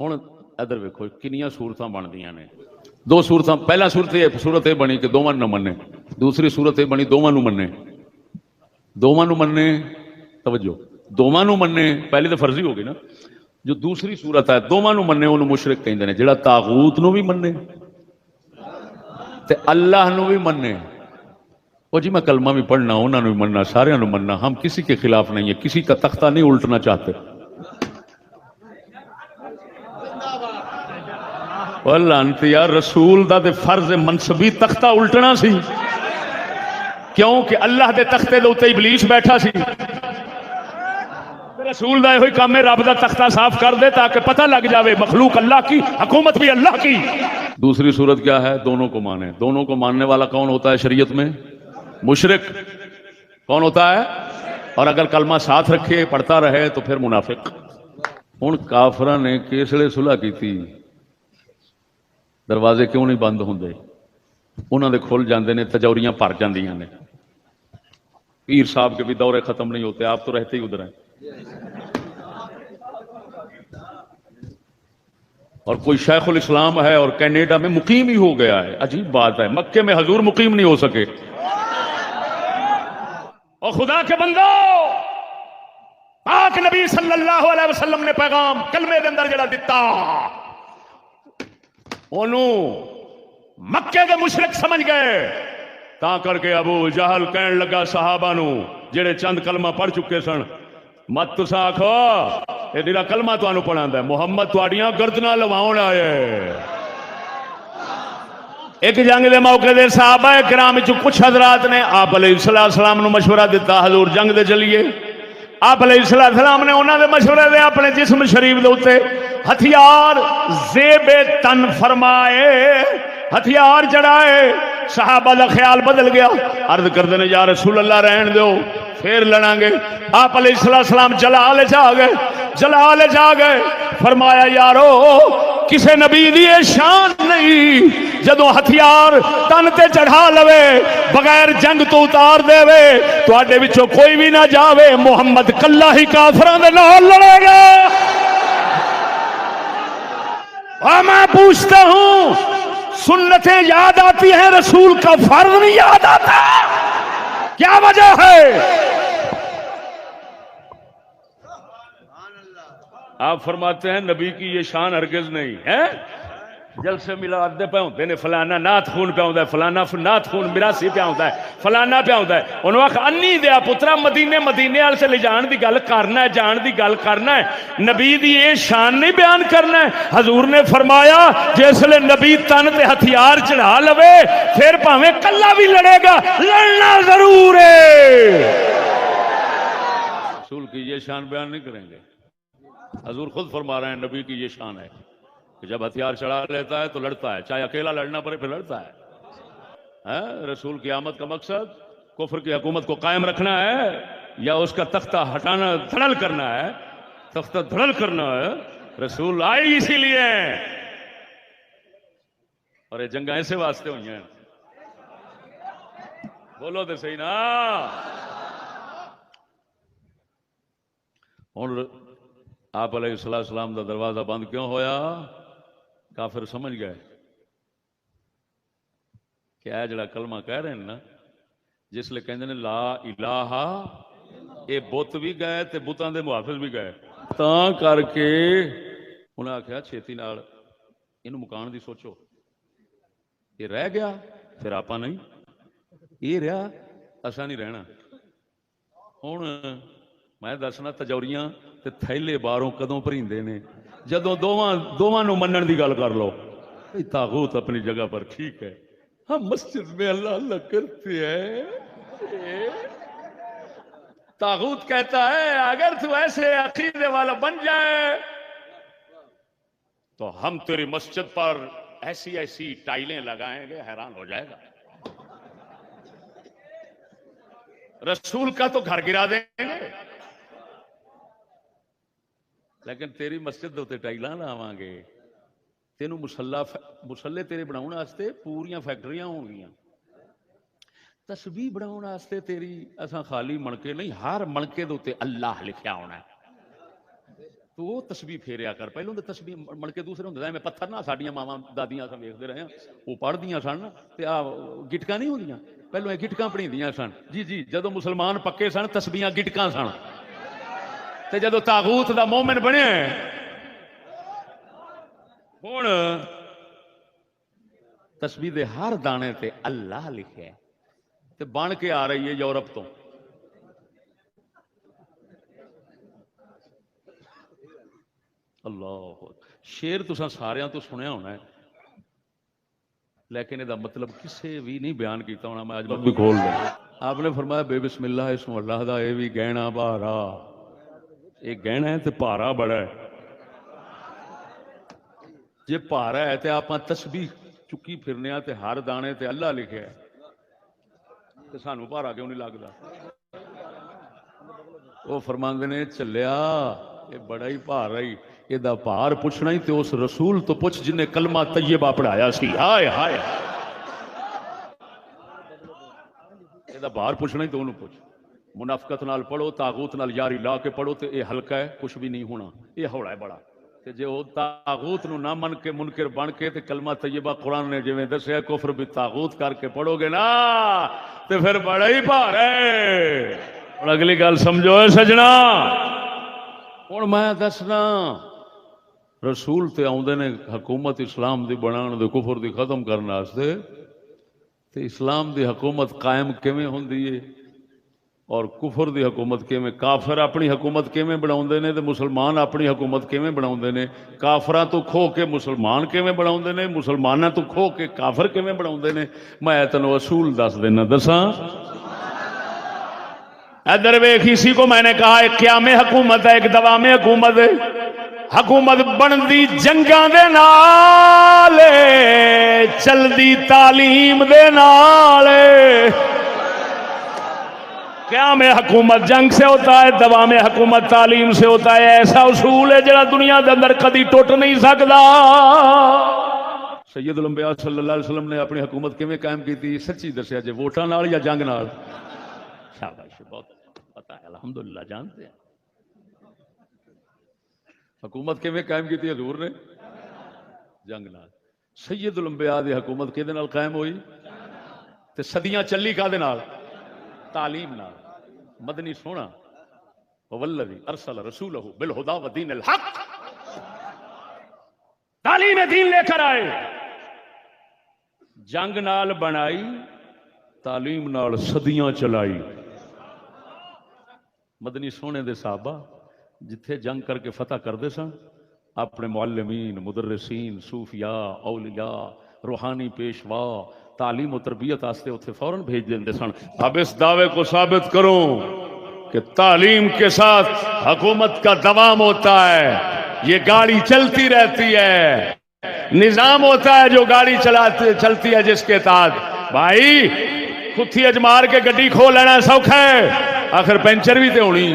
S1: ہن ادھر ویکھو کنیاں صورتاں بندیاں نے. دو صورتاں، پہلا صورت یہ بنی کہ دونوں نہ منے، دوسری صورت یہ بنی دونوں منے. دونوں منے، توجہ، دونوں منے پہلی تو فرضی ہو گئی نا. جو دوسری صورت ہے دونوں منے انہوں مشرک کہندے نے، جڑا طاغوت نو بھی منے تے اللہ نو بھی منے. وہ جی میں کلمہ بھی پڑھنا، انہوں نے بھی مننا، سارے نو مننا، ہم کسی کے خلاف نہیں ہے، کسی کا تختہ نہیں الٹنا چاہتے. لعنتیا رسول دا تے فرض منصبی تختہ الٹنا سی، کیوں کہ اللہ دے تختے دے اوتے ابلیس بیٹھا سی. رسول دا یہ کام ہے رب دا تختہ صاف کر دے تاکہ پتہ لگ جاوے مخلوق اللہ کی، حکومت بھی اللہ کی. دوسری صورت کیا ہے؟ دونوں کو مانے. دونوں کو ماننے والا کون ہوتا ہے شریعت میں؟ مشرک. کون ہوتا ہے؟ اور اگر کلمہ ساتھ رکھے پڑھتا رہے تو پھر منافق. ہن کافراں نے کیسڑے صلح کیتی، دروازے کیوں نہیں بند ہوندے؟ انہاں دے کھل جاندے نے، تجوریاں بھر جاندیاں نے. پیر صاحب کے بھی دورے ختم نہیں ہوتے، آپ تو رہتے ہی ادھر ہیں. اور کوئی شیخ الاسلام ہے اور کینیڈا میں مقیم ہی ہو گیا ہے. عجیب بات ہے، مکے میں حضور مقیم نہیں ہو سکے. اور خدا کے بندو، پاک نبی صلی اللہ علیہ وسلم نے پیغام کلمے دے اندر جڑا دتا، انہوں مکے دے مشرک سمجھ گئے. تا کر کے ابو جہل کہن لگا صحابہ نو جڑے چند کلمہ پڑھ چکے سن، مت تسا آکھو یہ میرا کلمہ تانوں پڑھاندا ہے، محمد تواڈیاں گردناں لواؤن آئے. ایک جنگ دے موقع دے صحابہ کرام وچ کچھ حضرات نے آپ علیہ السلام نو مشورہ دیتا، حضور جنگ دے چلیے. آپ علیہ السلام نے انہاں دے مشورے دے اپنے جسم شریف دے اوتے ہتھیار زیب تن فرمائے، ہتھیار چڑھائے. صحابہ دا خیال بدل گیا، عرض کردے نے یا رسول اللہ رہن دیو پھر لڑاں گے. آپ علیہ السلام جلال چ آ گئے، جلال چ آ گئے. فرمایا یارو کسے نبی دی شان نہیں جدو ہتھیار تن تے چڑھا لوے بغیر جنگ تو اتار دے وے، تواڈے وچوں کوئی بھی نہ جاوے، محمد کلہ ہی کافراں دے نال لڑے گا. اور میں پوچھتا ہوں سنتیں یاد آتی ہیں، رسول کا فرض نہیں یاد آتا، کیا وجہ ہے؟ آپ فرماتے ہیں نبی کی یہ شان ہرگز نہیں ہے. جلسے میلاد دے پہ ہوندے نے، فلانا نعت خون پہ ہوندا ہے، فلانا نعت خون میراثی پہ ہوندا ہے، فلانا پہ ہوندا ہے. انہوں آکھ انی دیا پترا مدینے والے سے لے جان دی گل کرنا ہے، جان دی گل کرنا ہے، نبی دی یہ شان نہیں بیان کرنا ہے. حضور نے فرمایا جسے نبی تن تے ہتھیار چڑھا لوے پھر پاویں کلا بھی لڑے گا، لڑنا ضرور ہے. رسول کی یہ شان بیان نہیں کریں گے. حضور خود فرما رہے ہیں نبی کی یہ شان ہے کہ جب ہتھیار چڑھا لیتا ہے تو لڑتا ہے، چاہے اکیلا لڑنا پڑے پھر لڑتا ہے. رسول کی آمد کا مقصد کفر کی حکومت کو قائم رکھنا ہے یا اس کا تختہ ہٹانا، دھڑل کرنا ہے؟ تختہ دھڑل کرنا ہے. رسول آئے اسی لیے ہیں، اور یہ جنگیں ایسے واسطے ہوئی ہیں. بولو تو صحیح نا. ہوں آپ علیہ السلام دا دروازہ بند کیوں ہویا؟ کافر سمجھ گئے کہ اے جڑا کلمہ کہہ رہے ہیں نا، جس لئے کہندے نے لا الہ، اے بت بھی گئے تے بتاں دے محافظ بھی گئے. تاں کر کے انہاں آکھیا چھیتی نال اینوں مکان دی سوچو. یہ رہ گیا پھر آپا نہیں، یہ رہا اسا نہیں رہنا. ہن میں دسنا تجوریاں تے تھیلے باروں کدوں پریندے نے جدوں دوواں نو منن دی گل کر لو. طاغوت اپنی جگہ پر ٹھیک ہے، ہم مسجد میں اللہ اللہ کرتے ہیں. طاغوت کہتا ہے اگر تو ایسے عقیدے والا بن جائے تو ہم تیری مسجد پر ایسی ایسی ٹائلیں لگائیں گے، حیران ہو جائے گا. رسول کا تو گھر گرا دیں گے لیکن تیری مسجد دے ٹائلاں لاواں گے. تینوں مسلے تیرے بناؤن واسطے پوریاں فیکٹریاں ہون گیاں. تسبیح بناؤن واسطے تیری اساں خالی مڑکے نہیں، ہر مڑکے دے اوتے اللہ لکھیا ہونا ہے. تو وہ تسبیح پھیریا کر. پہلوں تو تسبیح مڑ کے دوسرے ہوں میں پتھر نہ ساڈیاں ماواں دادیاں اصل ویکھتے رہے ہیں وہ پڑھدیاں سن تے آ گٹکاں نہیں ہوندیاں پہلو یہ گٹکاں پڑھیندیاں سن. جی جدو مسلمان پکے سن تسبیحاں گٹکاں سن تے جدو طاغوت دا مومن بنیا ہن تسبیح دے ہر دانے تے اللہ لکھیا تے بن کے آ رہی ہے یورپ تو. اللہ شیر تساں ساریاں تو سنیا ہونا ہے لیکن یہ مطلب کسے بھی نہیں بیان کیتا ہونا. میں اج بھی کھول دوں. آپ نے فرمایا بے بسم اللہ اسم اللہ دا یہ بھی گہنا بھارا. یہ گہنا ہے تے بھارا بڑا ہے. جے بھارا ہے تے آپ تسبیح چکی پھرنے تے ہر دانے تے اللہ لکھیا ہے تے سانو بھارا کیوں نہیں لگدا. وہ فرماندے نے چلیا یہ بڑا ہی بھارا ہی یہ بھار پوچھنا ہی تے اس رسول تو پوچھ جن نے کلمہ طیبہ پڑھایا سی. ہائے ہائے یہ بھار پوچھنا ہی تو انہوں پوچھ. منافقت نال پڑھو طاغوت نال یاری لا کے پڑھو تے یہ ہلکا ہے کچھ بھی نہیں ہونا. یہ ہوڑا ہے بڑا تے جے وہ طاغوت نو نہ من کے منکر بن کے تے کلمہ طیبہ قرآن نے جویں دسیا کفر بھی طاغوت کر کے پڑھو گے نا تے پھر بڑا ہی بھار ہے. اور اگلی گل سمجھو اے سجنا. ہن میں دسنا رسول تے آوندے نے حکومت اسلام دی بنان دے کفر دی ختم کرنے واسطے تے اسلام دی حکومت قائم کیویں ہوندی ہے اور کفر دی حکومت کیویں. کافر اپنی حکومت کیویں بناوندے نے تے مسلمان اپنی حکومت کیویں بناوندے نے. کافراں تو کھو کے مسلمان کیویں بناوندے نے مسلماناں تو کھو کے کافر کیویں بناوندے نے. میں تینوں اصول دس دینا دساں. ادھر ویکھ اسی کو میں نے کہا ایک قیام حکومت ہے ایک دوام حکومت ہے. حکومت بندی جنگاں دے نال چلدی تعلیم دے نال. قیام حکومت جنگ سے ہوتا ہے دوام حکومت تعلیم سے ہوتا ہے. ایسا اصول ہے جڑا دنیا دے اندر کدی ٹوٹ نہیں سکتا. سید الانبیاء صلی اللہ علیہ وسلم نے اپنی حکومت کیویں قائم کی تھی سچی دسیا جے ووٹاں نال یا جنگ نال. شاباش بہت پتہ ہے الحمدللہ جانتے ہیں. حکومت کیویں قائم کی تھی حضور نے جنگ نال. سید الانبیاء دی حکومت کدے نال قائم ہوئی تے صدیاں چلی کادے نال تعلیم نال. مدنی سونا والذی ارسل رسولہ بالہدی ودین الحق تعلیم دین لے کر آئے. جنگ نال بنائی تعلیم نال صدیاں چلائی. مدنی سونے دے صحابہ جتھے جنگ کر کے فتح کردے سن اپنے معلمین مدرسین صوفیاء اولیاء روحانی پیشوا تعلیم و تربیت واسطے اتنے فوراً بھیج دیندے سن. اب اس دعوے کو ثابت کرو کہ تعلیم کے ساتھ حکومت کا دوام ہوتا ہے. یہ گاڑی چلتی رہتی ہے نظام ہوتا ہے جو گاڑی چلتی ہے جس کے تحت بھائی کتھی اجمار کے گڈی کھو لینا سوکھا ہے آخر پینچر بھی تے ہونی.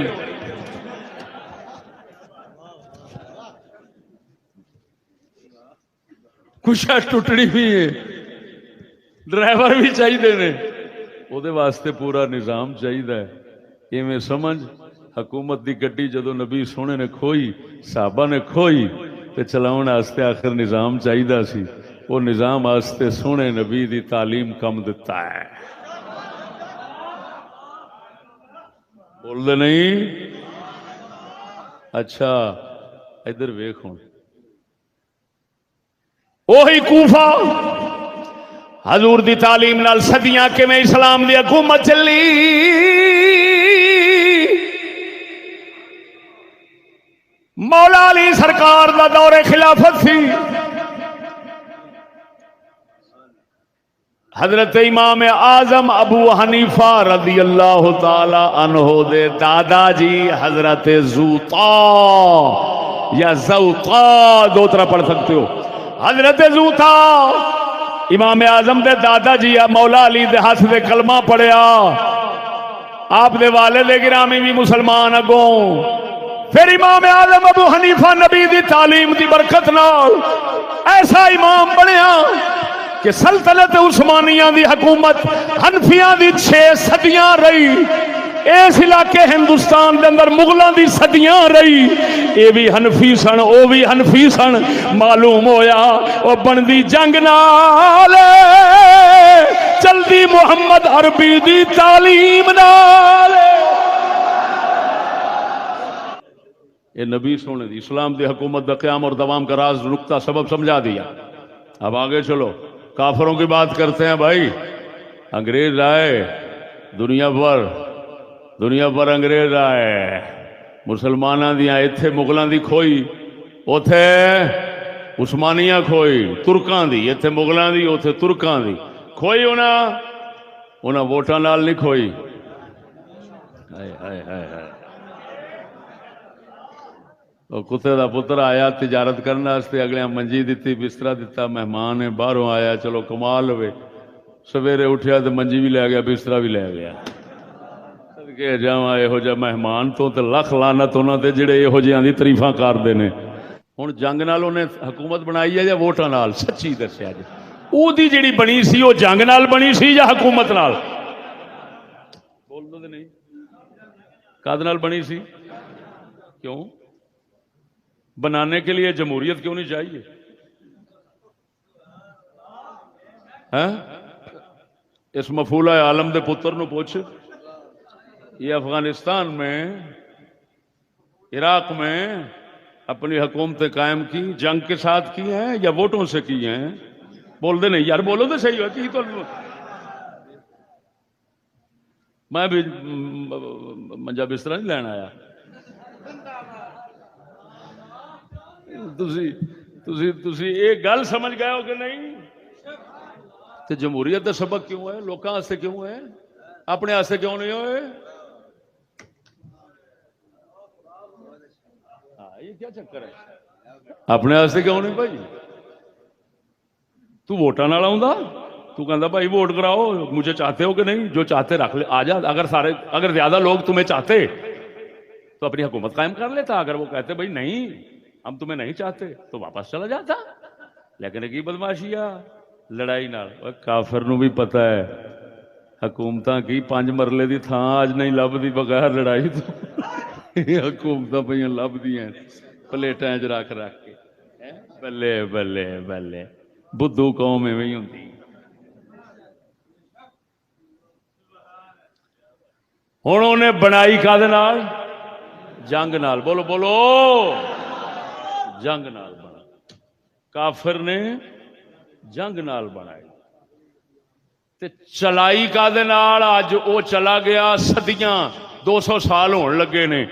S1: کچھ ٹوٹنی بھی ہے ڈرائیور بھی چاہیے نے وہ واسطے پورا نظام چاہیے. ایویں سمجھ حکومت دی گڈی جدو نبی سونے نے کھوئی صحابہ نے کھوئی تے چلاؤن واسطے آخر نظام چاہیے سی. وہ نظام واسطے سونے نبی دی تعلیم کم دتا ہے. بول دے نہیں. اچھا ادھر ویکھ ہن وہی کوفہ حضور دی تعلیم نال صدیاں کیویں اسلام دی حکومت چلی. مولا علی سرکار دا دور خلافت سی. حضرت امام اعظم ابو حنیفہ رضی اللہ تعالی عنہ دے دادا جی حضرت زوطا یا زوطا دو طرح پڑھ سکتے ہو. حضرت زوطا امام اعظم دے دادا جی مولا علی دے ہاتھ دے کلمہ پڑھیا. آپ دے والد گرامی بھی مسلمان اگوں. پھر امام اعظم ابو حنیفہ نبی دی تعلیم دی برکت نال ایسا امام بنیا کہ سلطنت عثمانیہ دی حکومت حنفیاں دی 6 صدیاں رہی. اس علاقے ہندوستان دے اندر مغلاں دی صدیاں رہی، اے بھی حنفی سن او بھی حنفی سن، معلوم ہویا او بندی جنگ نال چلدی محمد عربی دی تعلیم نال۔ یہ نبی سونے دی اسلام دی حکومت دا قیام اور دوام کا راز نقطہ سبب سمجھا دیا۔ اب آگے چلو، کافروں کی بات کرتے ہیں بھائی۔ انگریز آئے دنیا پر انگریز آئے، مسلمانوں دیا ایتھے مغلاں دی کھوئی، اوتھے عثمانیاں کھوئی، ترکاں دی ایتھے مغلاں دی اوتھے ترکاں دی کھوئی، انہاں ووٹاں نال نہیں کھوئی۔ ہائے ہائے ہائے ہائے، وہ کتے دا پتر آیا تجارت کرنے واسطے، اگلے منجی دیتی، بسترا دیتا، مہمان ہے باہروں آیا، چلو کمال ہوئے، سویرے اٹھیا تو منجی بھی لے گیا بسترا بھی لے گیا۔ کہ جاواں یہو جہا مہمان تو لکھ لعنت انہاں تے جڑے یہو جہاں دی تعریفاں کردے نے۔ ہن جنگ نال انہیں حکومت بنائی ہے یا ووٹاں نال؟ سچی دسیا جی، او دی جڑی بنی سی وہ جنگ نال بنی سی یا حکومت نال؟ بول دو تے نہیں، کاد نال بنی سی؟ کیوں بنانے کے لیے جمہوریت کیوں نہیں چاہیے؟ اس مفعولہ عالم دے پتر نو پوچھ، یہ افغانستان میں عراق میں اپنی حکومتیں قائم کی جنگ کے ساتھ کی ہیں یا ووٹوں سے کی ہیں؟ بول دے نہیں یار، بولو تو صحیح ہوتی تو۔ میں بھی منجا بستر نہیں لینا آیا، تسی ایک گل سمجھ گئے ہو کہ نہیں؟ تو جمہوریت کا سبق کیوں ہے؟ لوکاں واسطے کیوں ہے؟ اپنے واسطے کیوں نہیں ہوئے؟ یہ کیا چکر ہے؟ اپنے واسطے کیوں نہیں بھائی؟ تو ووٹاں نال آوندا، تو کہندا بھائی ووٹ کراؤ، مجھے چاہتے ہو کہ نہیں؟ جو چاہتے رکھ لے، آ جا۔ اگر زیادہ لوگ تمہیں چاہتے تو اپنی حکومت قائم کر لیتا، اگر وہ کہتے بھائی نہیں ہم تمہیں نہیں چاہتے تو واپس چلا جاتا۔ لیکن کی بدماشیا لڑائی نال۔ کافر نو بھی پتہ ہے حکومتاں کی 5 مرلے دی تھان آج نہیں لبدی بغیر لڑائی تو۔ حکومتاں پہ لبدیاں پلیٹاں چ رکھ کے۔ بلے بلے بلے، بدھو قوم ایویں ہی ہوندی۔ ہن انہیں بنائی کادے نال؟ جنگ نال۔ بولو بولو، جنگ نال بنا۔ کافر نے جنگ نال بنائی تے چلائی کادے نال؟ اج او چلا گیا، صدیاں 200 سال ہون لگے نے،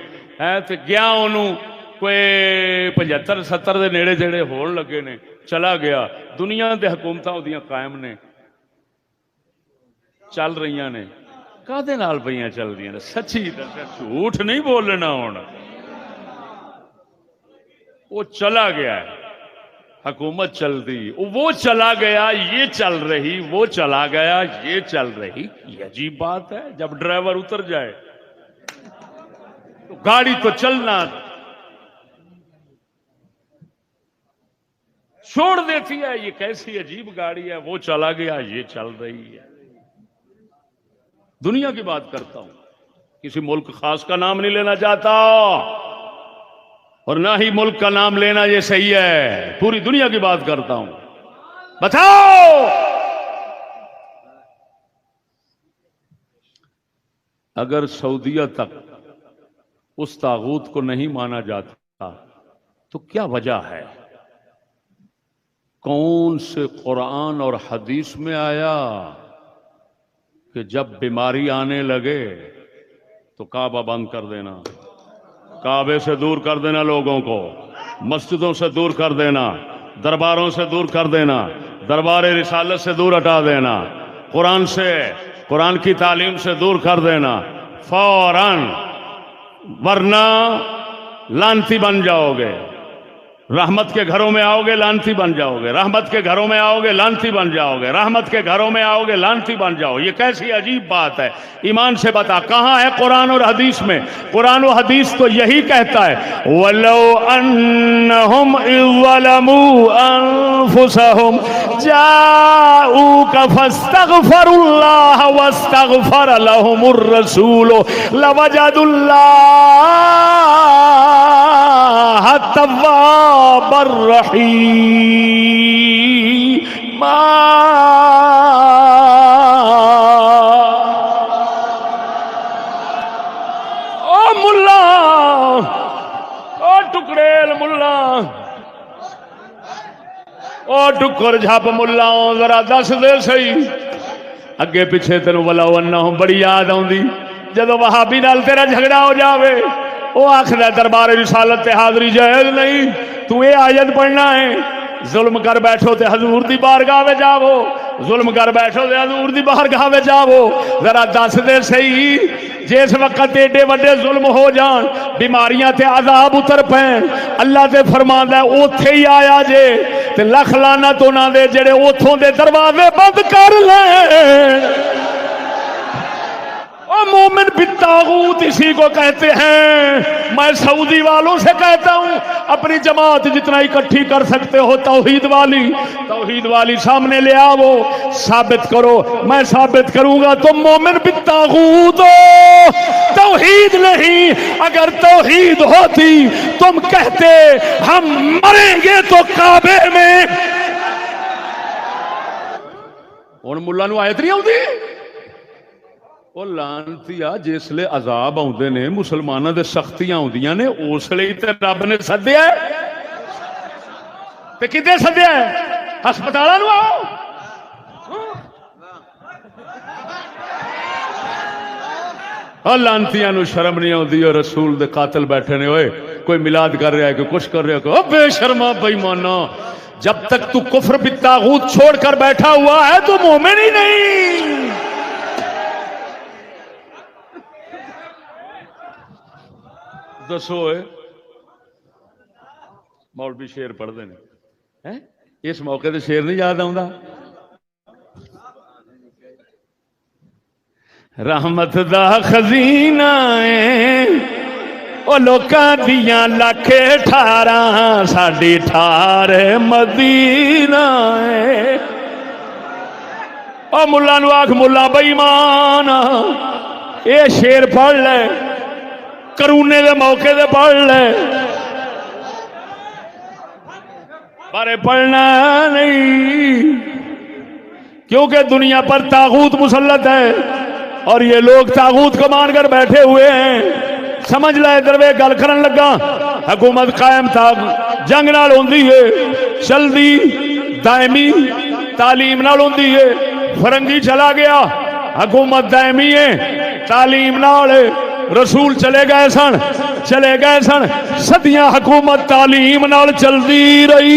S1: تے گیا انہوں کوئی 75-70 دے نیڑے جڑے ہون لگے نے، چلا گیا۔ دنیا دے حکومتاں اودیاں قائم نے، چل رہی نے، کادے نال پئیاں چل رہی نے؟ سچی دسیا، جھوٹ نہیں بولنا۔ ہن وہ چلا گیا ہے، حکومت چلتی، وہ چلا گیا یہ چل رہی، وہ چلا گیا یہ چل رہی۔ یہ عجیب بات ہے، جب ڈرائیور اتر جائے تو گاڑی تو چلنا چھوڑ دیتی ہے۔ یہ کیسی عجیب گاڑی ہے، وہ چلا گیا یہ چل رہی ہے۔ دنیا کی بات کرتا ہوں، کسی ملک خاص کا نام نہیں لینا چاہتا، اور نہ ہی ملک کا نام لینا یہ صحیح ہے، پوری دنیا کی بات کرتا ہوں۔ بتاؤ اگر سعودیہ تک اس طاغوت کو نہیں مانا جاتا تو کیا وجہ ہے؟ کون سے قرآن اور حدیث میں آیا کہ جب بیماری آنے لگے تو کعبہ بند کر دینا، کعبے سے دور کر دینا، لوگوں کو مسجدوں سے دور کر دینا، درباروں سے دور کر دینا، دربار رسالت سے دور ہٹا دینا، قرآن سے، قرآن کی تعلیم سے دور کر دینا فوراً، ورنہ لعنتی بن جاؤ گے؟ رحمت کے گھروں میں آؤ گے لانتی بن جاؤ گے، رحمت کے گھروں میں آؤ گے لانتی بن جاؤ گے، رحمت کے گھروں میں آؤ گے لانتی بن جاؤ۔ یہ کیسی عجیب بات ہے، ایمان سے بتا کہاں ہے قرآن اور حدیث میں؟ قرآن و حدیث تو یہی کہتا ہے وَلَوْ أَنَّهُمْ إِذْ ظَلَمُوا أَنفُسَهُمْ جَاءُوكَ فَاسْتَغْفَرُوا اللَّهَ وَاسْتَغْفَرَ لَهُمُ الرَّسُولُ لَوَجَدُوا اللَّهَ التواب الرحیم۔ او ملا، او ٹکڑیل ملا، او ٹکر جھپ ملا، ذرا دس دے صحیح اگے پیچھے تینوں ولاؤ انہم بڑی یاد آؤندی جدو وہابی نال تیرا جھگڑا ہو جاوے، وہ آخر دربار رسالت تے حاضری جائز نہیں، تو یہ آیت پڑھنا ہے ظلم کر بیٹھو تے حضور دی بارگاہ میں جاؤ، ظلم کر بیٹھو تے حضور دی بارگاہ میں جاؤ، ذرا دس دے صحیح جس وقت ایڈے وڈے ظلم ہو جان، بیماریاں تے عذاب اتر پین، اللہ تے فرماندا ہے اوتھے ہی آیا جے تے لکھ لعنت انہاں دے جڑے اوتھوں دے دروازے بند کر لین۔ مومن بالطاغوت اسی کو کہتے ہیں۔ میں سعودی والوں سے کہتا ہوں اپنی جماعت جتنا اکٹھی کر سکتے ہو توحید والی سامنے لے آؤ، ثابت کرو، میں ثابت کروں گا تم مومن بالطاغوت ہو، توحید نہیں۔ اگر توحید ہوتی تم کہتے ہم مریں گے تو کعبے میں۔ ہن ملا نو آیت نہیں آؤندی؟ وہ لانتی جس لے عذاب آتے نے مسلمانوں دے سختیاں آدیاں نے اس لیے تے رب نے سدیا تے کدے سدیا ہسپتالوں نو آؤ۔ اور لانتیاں نو شرم نہیں آتی اور رسول دے قاتل بیٹھے نے ہوئے کوئی میلاد کر رہا ہے کہ کچھ کر رہا ہے کہ بے شرما بے ایمانا، جب تک تو کفر بالطاغوت چھوڑ کر بیٹھا ہوا ہے تو مومن ہی نہیں۔ دسو مولوی شیر پڑھتے ہیں اس موقع تے شیر نہیں یاد آتا؟ رحمت دا خزینہ او لوکاں دیاں لکھ 18 ساڈی ٹھار مدینہ او ملا نو آکھ ملا بے ایمان اے شیر پڑھ لے، کرونے دے موقع دے پڑھ لے، پر پڑھنا نہیں کیونکہ دنیا پر طاغوت مسلط ہے اور یہ لوگ طاغوت کو مان کر بیٹھے ہوئے ہیں۔ سمجھ لے ادھر وے گل کرن لگا، حکومت قائم تھا جنگ نال ہوندی ہے، چلدی دائمی تعلیم نال ہوندی ہے۔ فرنگی چلا گیا، حکومت دائمی ہے تعلیم نال، رسول چلے گئے سن صدیاں حکومت تعلیم نال چلدی رہی۔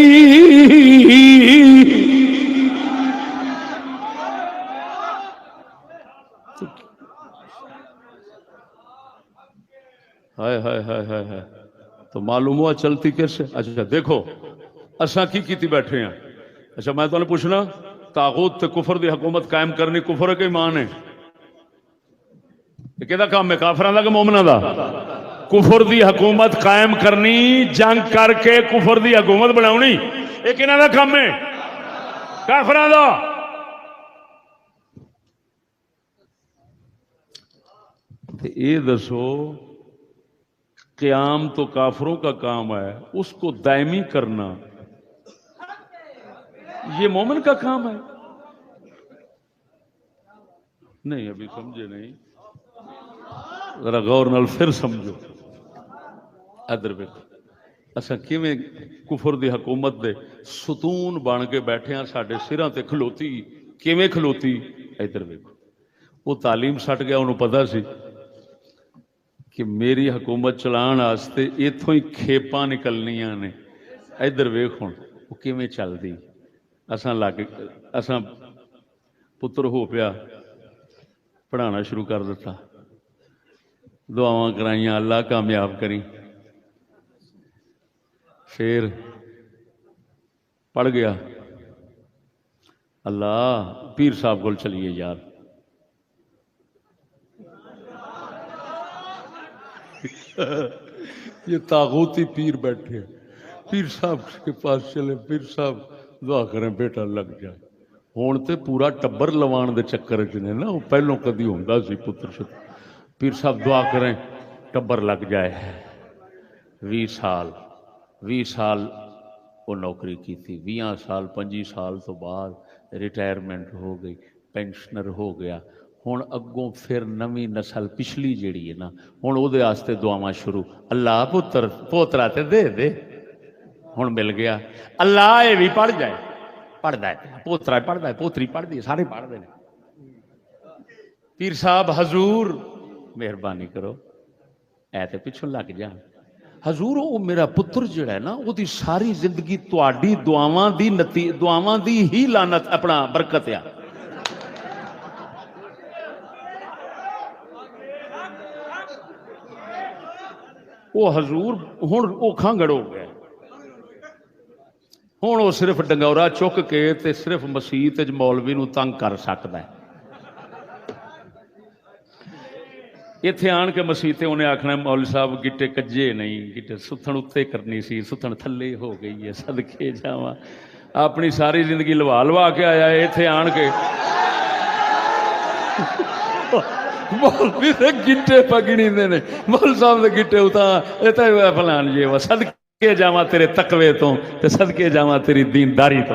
S1: ہائے ہائے ہائے ہائے، تو معلوم ہوا چلتی کیسے؟ اچھا دیکھو اساں کی کیتی بیٹھے ہیں۔ اچھا میں تمہیں پوچھنا، طاغوت تے کفر دی حکومت قائم کرنی کفر ہے کہ ایمان ہے؟ یہ کہدا کام ہے کافراں دا کہ مومناں دا؟ کفر دی حکومت قائم کرنی، جنگ کر کے کفر دی حکومت بناونی، یہ کنہاں دا کام ہے؟ کافراں دا۔ تے اے دسو قیام تو کافروں کا کام ہے، اس کو دائمی کرنا یہ مومن کا کام ہے؟ نہیں ابھی سمجھے نہیں، ذرا غور نال پھر سمجھو۔ ادھر ویکھو اساں کیویں کفر دی حکومت دے ستون بن کے بیٹھے ہیں، ساڈے سراں تے کھلوتی کیویں کھلوتی؟ ادھر ویکھو وہ تعلیم سٹ گیا، انہوں پتہ سی کہ میری حکومت چلان واسطے ایتھوں ہی کھیپاں نکلنیاں نے۔ ادھر ویکھ ہن وہ کیویں چلدی، اساں پتر ہو پیا پڑھانا شروع کر دیتا، دعاواں کرائیاں اللہ کامیاب کری، پھر پڑھ گیا اللہ پیر صاحب کو چلیے یار، یہ طاغوتی پیر بیٹھے، پیر صاحب کے پاس چلے، پیر صاحب دعا کریں بیٹا لگ جائے۔ ہون تے پورا ٹبر لوان دے چکر چ نے نا، وہ پہلوں کدی ہوندا سی پتر شت، پیر صاحب دعا کریں ٹبر لگ جائے۔ 20 سال وہ نوکری کی تھی، 20 سال 25 سال تو بعد ریٹائرمنٹ ہو گئی، پینشنر ہو گیا۔ ہن اگوں پھر نویں نسل پچھلی جیڑی ہے نا، ہن او دے واسطے دعاواں شروع، اللہ پتر پوترا تے دے دے، ہن مل گیا، اللہ اے بھی پڑھ جائے، پڑھدا ہے پوترا پڑھدا ہے، پوتری پڑھدی ہے، سارے پڑھدے نے۔ پیر صاحب حضور مہربانی کرو اے تے پچھوں لگ جا، حضور او میرا پتر جڑا ہے نا، او دی ساری زندگی تواڈی دعاواں دی ہی لعنت اپنا برکت ہے۔ وہ حضور ہن او کھانگڑ ہو گیا، ہن وہ صرف ڈنگورا چک کے تے صرف مسیت مولوی نو تنگ کر سکتا ہے۔ اتنے آن کے مسیتے انہیں آخنا مول صاحب گٹے کجے نہیں، گٹے ستھن اتنے کرنی سی، ستھن تھلے ہو گئی ہے، صدقے جاواں اپنی ساری زندگی لوا کے آیا ہے، اتنے آن کے مولوی سے گٹے پگڑی دے نے، مول صاحب دے گٹے اتنا فلان جی وہ صدقے جاواں تیرے تقوی تو تے صدقے جاواں تیری دینداری تو۔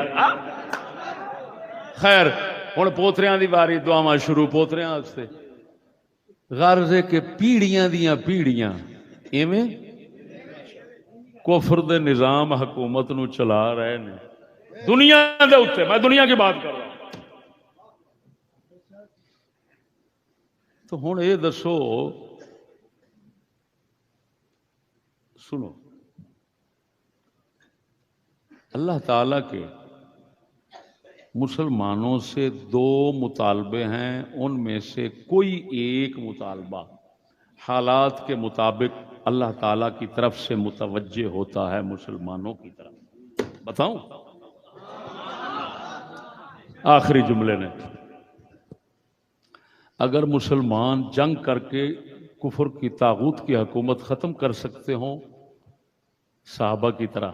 S1: خیر ہن پوتریاں دی باری، دعاواں شروع پوتریاں واسطے، غرض ہے کہ پیڑیاں دیاں پیڑیاں ایویں کفر دے نظام حکومت نو چلا رہے نے دنیا دے اوتے، میں دنیا کی بات کر رہا ہوں۔ تو ہن یہ دسو، سنو، اللہ تعالی کے مسلمانوں سے 2 مطالبے ہیں، ان میں سے کوئی ایک مطالبہ حالات کے مطابق اللہ تعالیٰ کی طرف سے متوجہ ہوتا ہے مسلمانوں کی طرف۔ بتاؤں آخری جملے نے، اگر مسلمان جنگ کر کے کفر کی طاغوت کی حکومت ختم کر سکتے ہوں صحابہ کی طرح،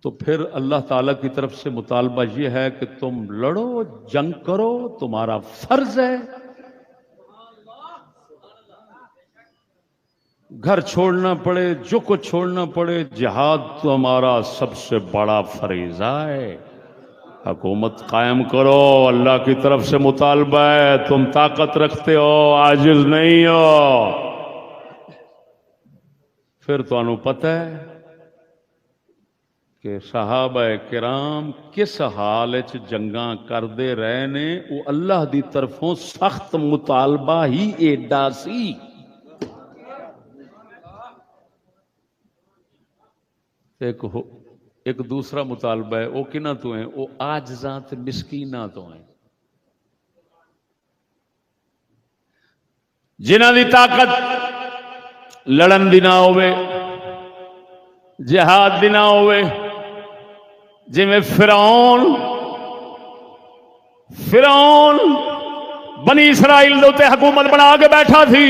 S1: تو پھر اللہ تعالیٰ کی طرف سے مطالبہ یہ ہے کہ تم لڑو، جنگ کرو، تمہارا فرض ہے۔ گھر چھوڑنا پڑے، جو کچھ چھوڑنا پڑے، جہاد تو ہمارا سب سے بڑا فریضہ ہے۔ حکومت قائم کرو، اللہ کی طرف سے مطالبہ ہے، تم طاقت رکھتے ہو، عاجز نہیں ہو۔ پھر تو انہوں پتہ ہے کہ صحابہ کرام کس حال وچ جنگاں کردے رہے نے، وہ اللہ دی طرفوں سخت مطالبہ ہی ایڈا سی۔ ایک دوسرا مطالبہ ہے، وہ کنہاں تو ہیں؟ وہ عاجزاں تے مسکیناں تو ہیں، جنہاں دی طاقت لڑن دی نہ ہوئے، جہاد دی نہ ہوئے۔ جویں فرعون بنی اسرائیل دے حکومت بنا کے بیٹھا تھی،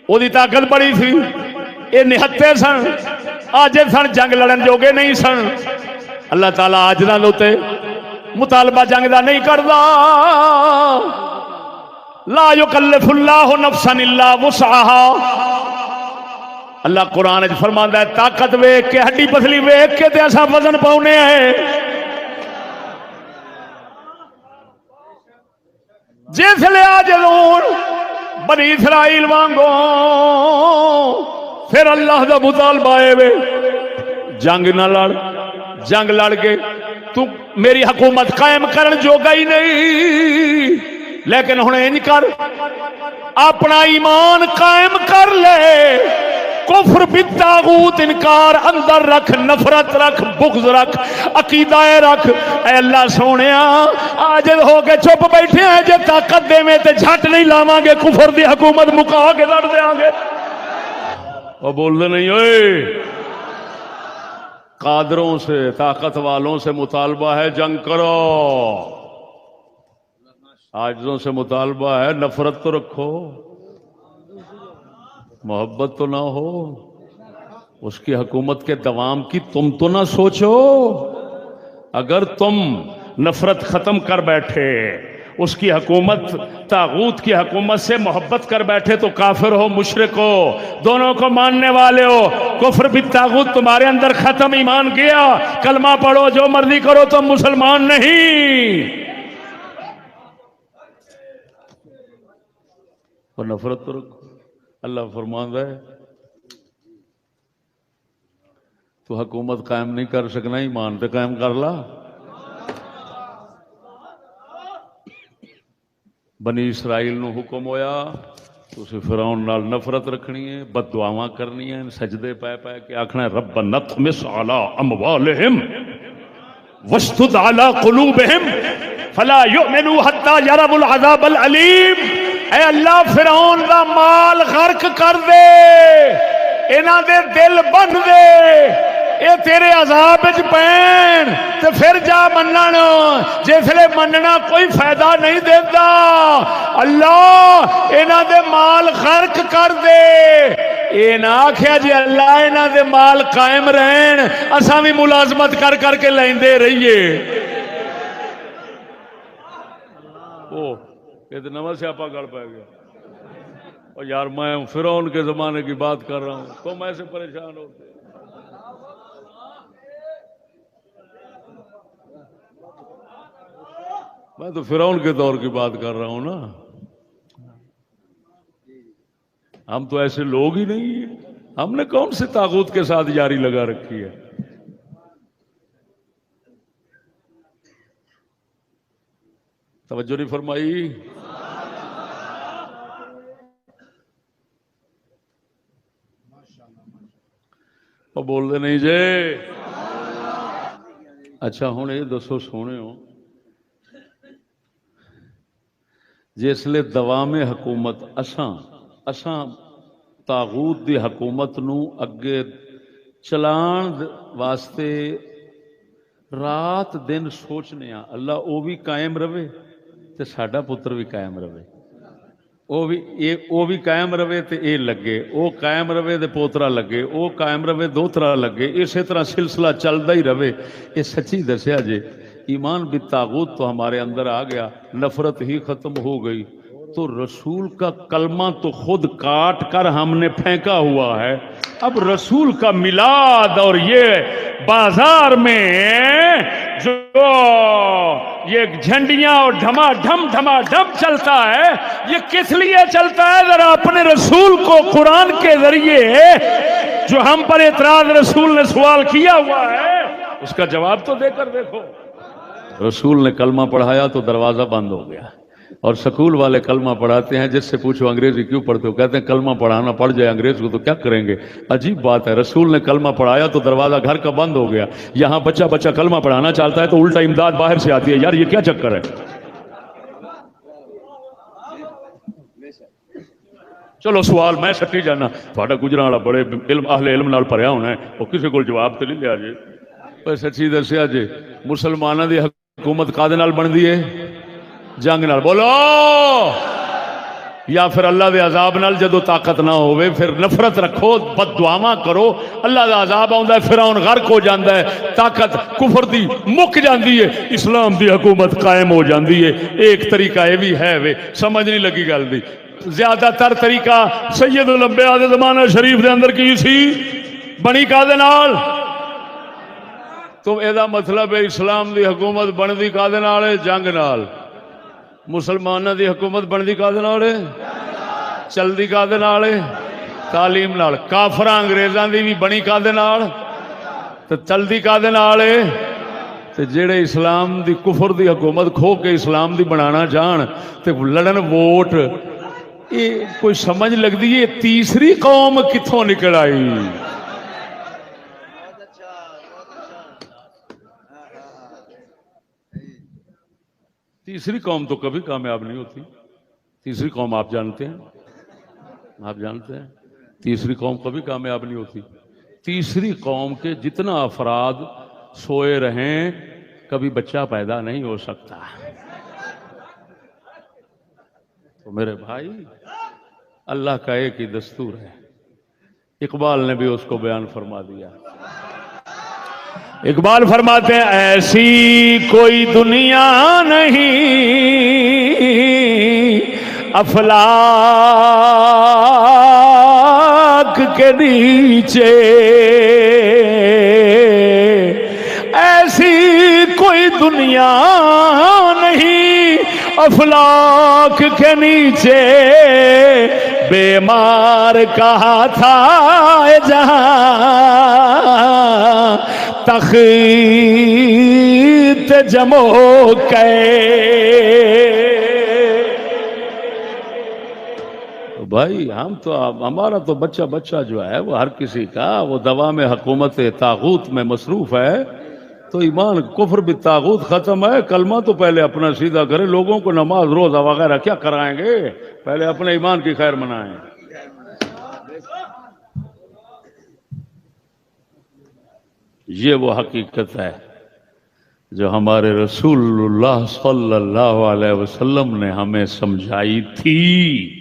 S1: وہ دی طاقت بڑی تھی، یہ نہتے سن، آج سن، جنگ لڑن جوگے نہیں سن۔ اللہ تعالیٰ آج نہ دوتے مطالبہ جنگ دا نہیں کردا، لا یکلف اللہ نفسا الا وسعها۔ اللہ قرآن وچ فرماندا ہے طاقت ویکھ کے، ہڈی پسلی ویکھ کے تے اساں وزن پاؤنے ہیں۔ جس لے آجلون بنی اسرائیل وانگو، پھر اللہ دا مطالبہ آئے وے جنگ نہ لڑ، جنگ لڑ کے تو میری حکومت قائم کرن جوگا ہی نہیں، لیکن ہن انج کر اپنا ایمان قائم کر لے، کفر بالطاغوت انکار اندر رکھ، نفرت رکھ، بغض رکھ، عقیدہ رکھ۔ اے اللہ سونیا عاجز ہو کے چپ بیٹھے ہیں، جے طاقت دے میں تے جھٹ نہیں لاواں گے، کفر دی حکومت مکا کے لڑ دیاں گے۔ اور بول دے نہیں ہوئے قادروں سے، طاقت والوں سے مطالبہ ہے جنگ کرو، عاجزوں سے مطالبہ ہے نفرت تو رکھو، محبت تو نہ ہو، اس کی حکومت کے دوام کی تم تو نہ سوچو۔ اگر تم نفرت ختم کر بیٹھے، اس کی حکومت، طاغوت کی حکومت سے محبت کر بیٹھے تو کافر ہو، مشرک ہو، دونوں کو ماننے والے ہو۔ کفر بالطاغوت تمہارے اندر ختم، ایمان گیا، کلمہ پڑھو، جو مرضی کرو، تم مسلمان نہیں۔ اور نفرت تو رکھو۔ اللہ فرماندا ہے تو حکومت قائم نہیں کر سکنا، ایمان تے قائم کر لا۔ بنی اسرائیل نو حکم ہویا تسی فرعون نال نفرت رکھنی ہے، بد دعاواں کرنی ہیں، سجدے پے پے کے آکھنا ہے ربنا اطمس علی اموالہم واشدد علی قلوبہم فلا یؤمنوا حتی یروا العذاب العلیم۔ اے اللہ فرعون دا مال غرق کر دے، انہاں دے دل بن دے، اے تیرے عذاب وچ پین تے پھر جا منن، جسلے مننا کوئی فائدہ نہیں دیندا۔ اللہ انہاں دے مال غرق کر دے۔ اے نہ آکھیا جی اللہ انہاں دے مال قائم رہن، اساں بھی ملازمت کر کر کے لیندے رہیے۔ او یہ تو نواں سیاپا گڑ پہ گیا۔ اور یار میں فرعون کے زمانے کی بات کر رہا ہوں، تم ایسے پریشان ہوتے۔ میں تو فرعون کے دور کی بات کر رہا ہوں نا، ہم تو ایسے لوگ ہی نہیں ہیں۔ ہم نے کون سے طاغوت کے ساتھ یاری لگا رکھی ہے؟ توجہ نہیں فرمائی؟ وہ بول دے نہیں جے۔ اچھا ہوں یہ دسو سونے ہو، جسلے دوام حکومت اساں طاغوت دی حکومت نو اگے چلان واسطے رات دن سوچنے ہاں اللہ او بھی قائم رہے تے ساڈا پتر بھی قائم رہے، او بھی قائم رہے تے اے لگے، او قائم رہے تے پوترا لگے، او قائم رہے دوترا لگے، اسی طرح سلسلہ چلتا ہی رہے۔ یہ سچی دسیا جے ایمان بالطاغوت تو ہمارے اندر آ گیا، نفرت ہی ختم ہو گئی تو رسول کا کلمہ تو خود کاٹ کر ہم نے پھینکا ہوا ہے۔ اب رسول کا میلاد اور یہ بازار میں جو یہ جھنڈیاں اور ڈھما ڈھم چلتا ہے، یہ کس لیے چلتا ہے؟ ذرا اپنے رسول کو قرآن کے ذریعے جو ہم پر اعتراض رسول نے سوال کیا ہوا ہے اس کا جواب تو دے کر دیکھو۔ رسول نے کلمہ پڑھایا تو دروازہ بند ہو گیا، اور سکول والے کلمہ پڑھاتے ہیں، جس سے پوچھو انگریزی کیوں پڑھتے ہو، کہتے ہیں کلمہ پڑھانا پڑ جائے انگریز کو تو کیا کریں گے۔ عجیب بات ہے، رسول نے کلمہ پڑھایا تو دروازہ گھر کا بند ہو گیا، یہاں بچہ کلمہ پڑھانا چاہتا ہے تو الٹا امداد باہر سے آتی ہے۔ یار یہ کیا چکر ہے؟ چلو سوال میں سٹی جانا، تھوڑا گجراں والا بڑے علم اہل علم نال بھریا ہونا ہے، وہ کسی کو جواب تو نہیں لیا جی۔ پر سچی دسیا جی مسلمانوں دی حکومت کادے نال بندی ہے؟ جنگ نال۔ بولو، یا پھر اللہ دے عذاب نال جدو طاقت نہ ہوئے پھر نفرت رکھو، بد دعاواں کرو، اللہ دا عذاب آوندا ہے، فرعون غرق ہو جاندا ہے، طاقت کفر دی مک جاندی ہے، اسلام دی حکومت قائم ہو جاندی ہے۔ ایک طریقہ یہ بھی ہے، وے سمجھ نہیں لگی گل دی۔ زیادہ تر طریقہ سید الانبیاء دے زمانہ شریف دے اندر کی سی؟ بنی کادے نال؟ تو ادا مطلب ہے اسلام دی حکومت بندی کادے نال ہے؟ جنگ نال۔ مسلمانوں دی حکومت بندی کادے نال ہے؟ چلدی کادے نال ہے؟ تعلیم نال۔ کافراں انگریزاں دی بھی بنی کادے نال تے چلدی کادے نال ہے؟ تے جڑے اسلام دی کفر دی حکومت کھو کے اسلام دی بنانا چاہن تے لڑن ووٹ، یہ کوئی سمجھ لگدی ہے تیسری قوم کتھوں نکل آئی؟ تیسری قوم تو کبھی کامیاب نہیں ہوتی۔ تیسری قوم آپ جانتے ہیں، تیسری قوم کبھی کامیاب نہیں ہوتی۔ تیسری قوم کے جتنا افراد سوئے رہیں کبھی بچہ پیدا نہیں ہو سکتا. تو میرے بھائی اللہ کا ایک ہی دستور ہے. اقبال نے بھی اس کو بیان فرما دیا. اقبال فرماتے ہیں ایسی کوئی دنیا نہیں افلاک کے نیچے، ایسی کوئی دنیا نہیں افلاک کے نیچے، بیمار کہا تھا جہاں تخت جمو کے. بھائی ہم تو ہمارا تو بچہ جو ہے وہ ہر کسی کا وہ دوا میں حکومت طاغوت میں مصروف ہے. تو ایمان کفر بھی طاغوت ختم ہے. کلمہ تو پہلے اپنا سیدھا کرے. لوگوں کو نماز روزہ وغیرہ کیا کرائیں گے؟ پہلے اپنے ایمان کی خیر منائیں. یہ وہ حقیقت ہے جو ہمارے رسول اللہ صلی اللہ علیہ وسلم نے ہمیں سمجھائی تھی.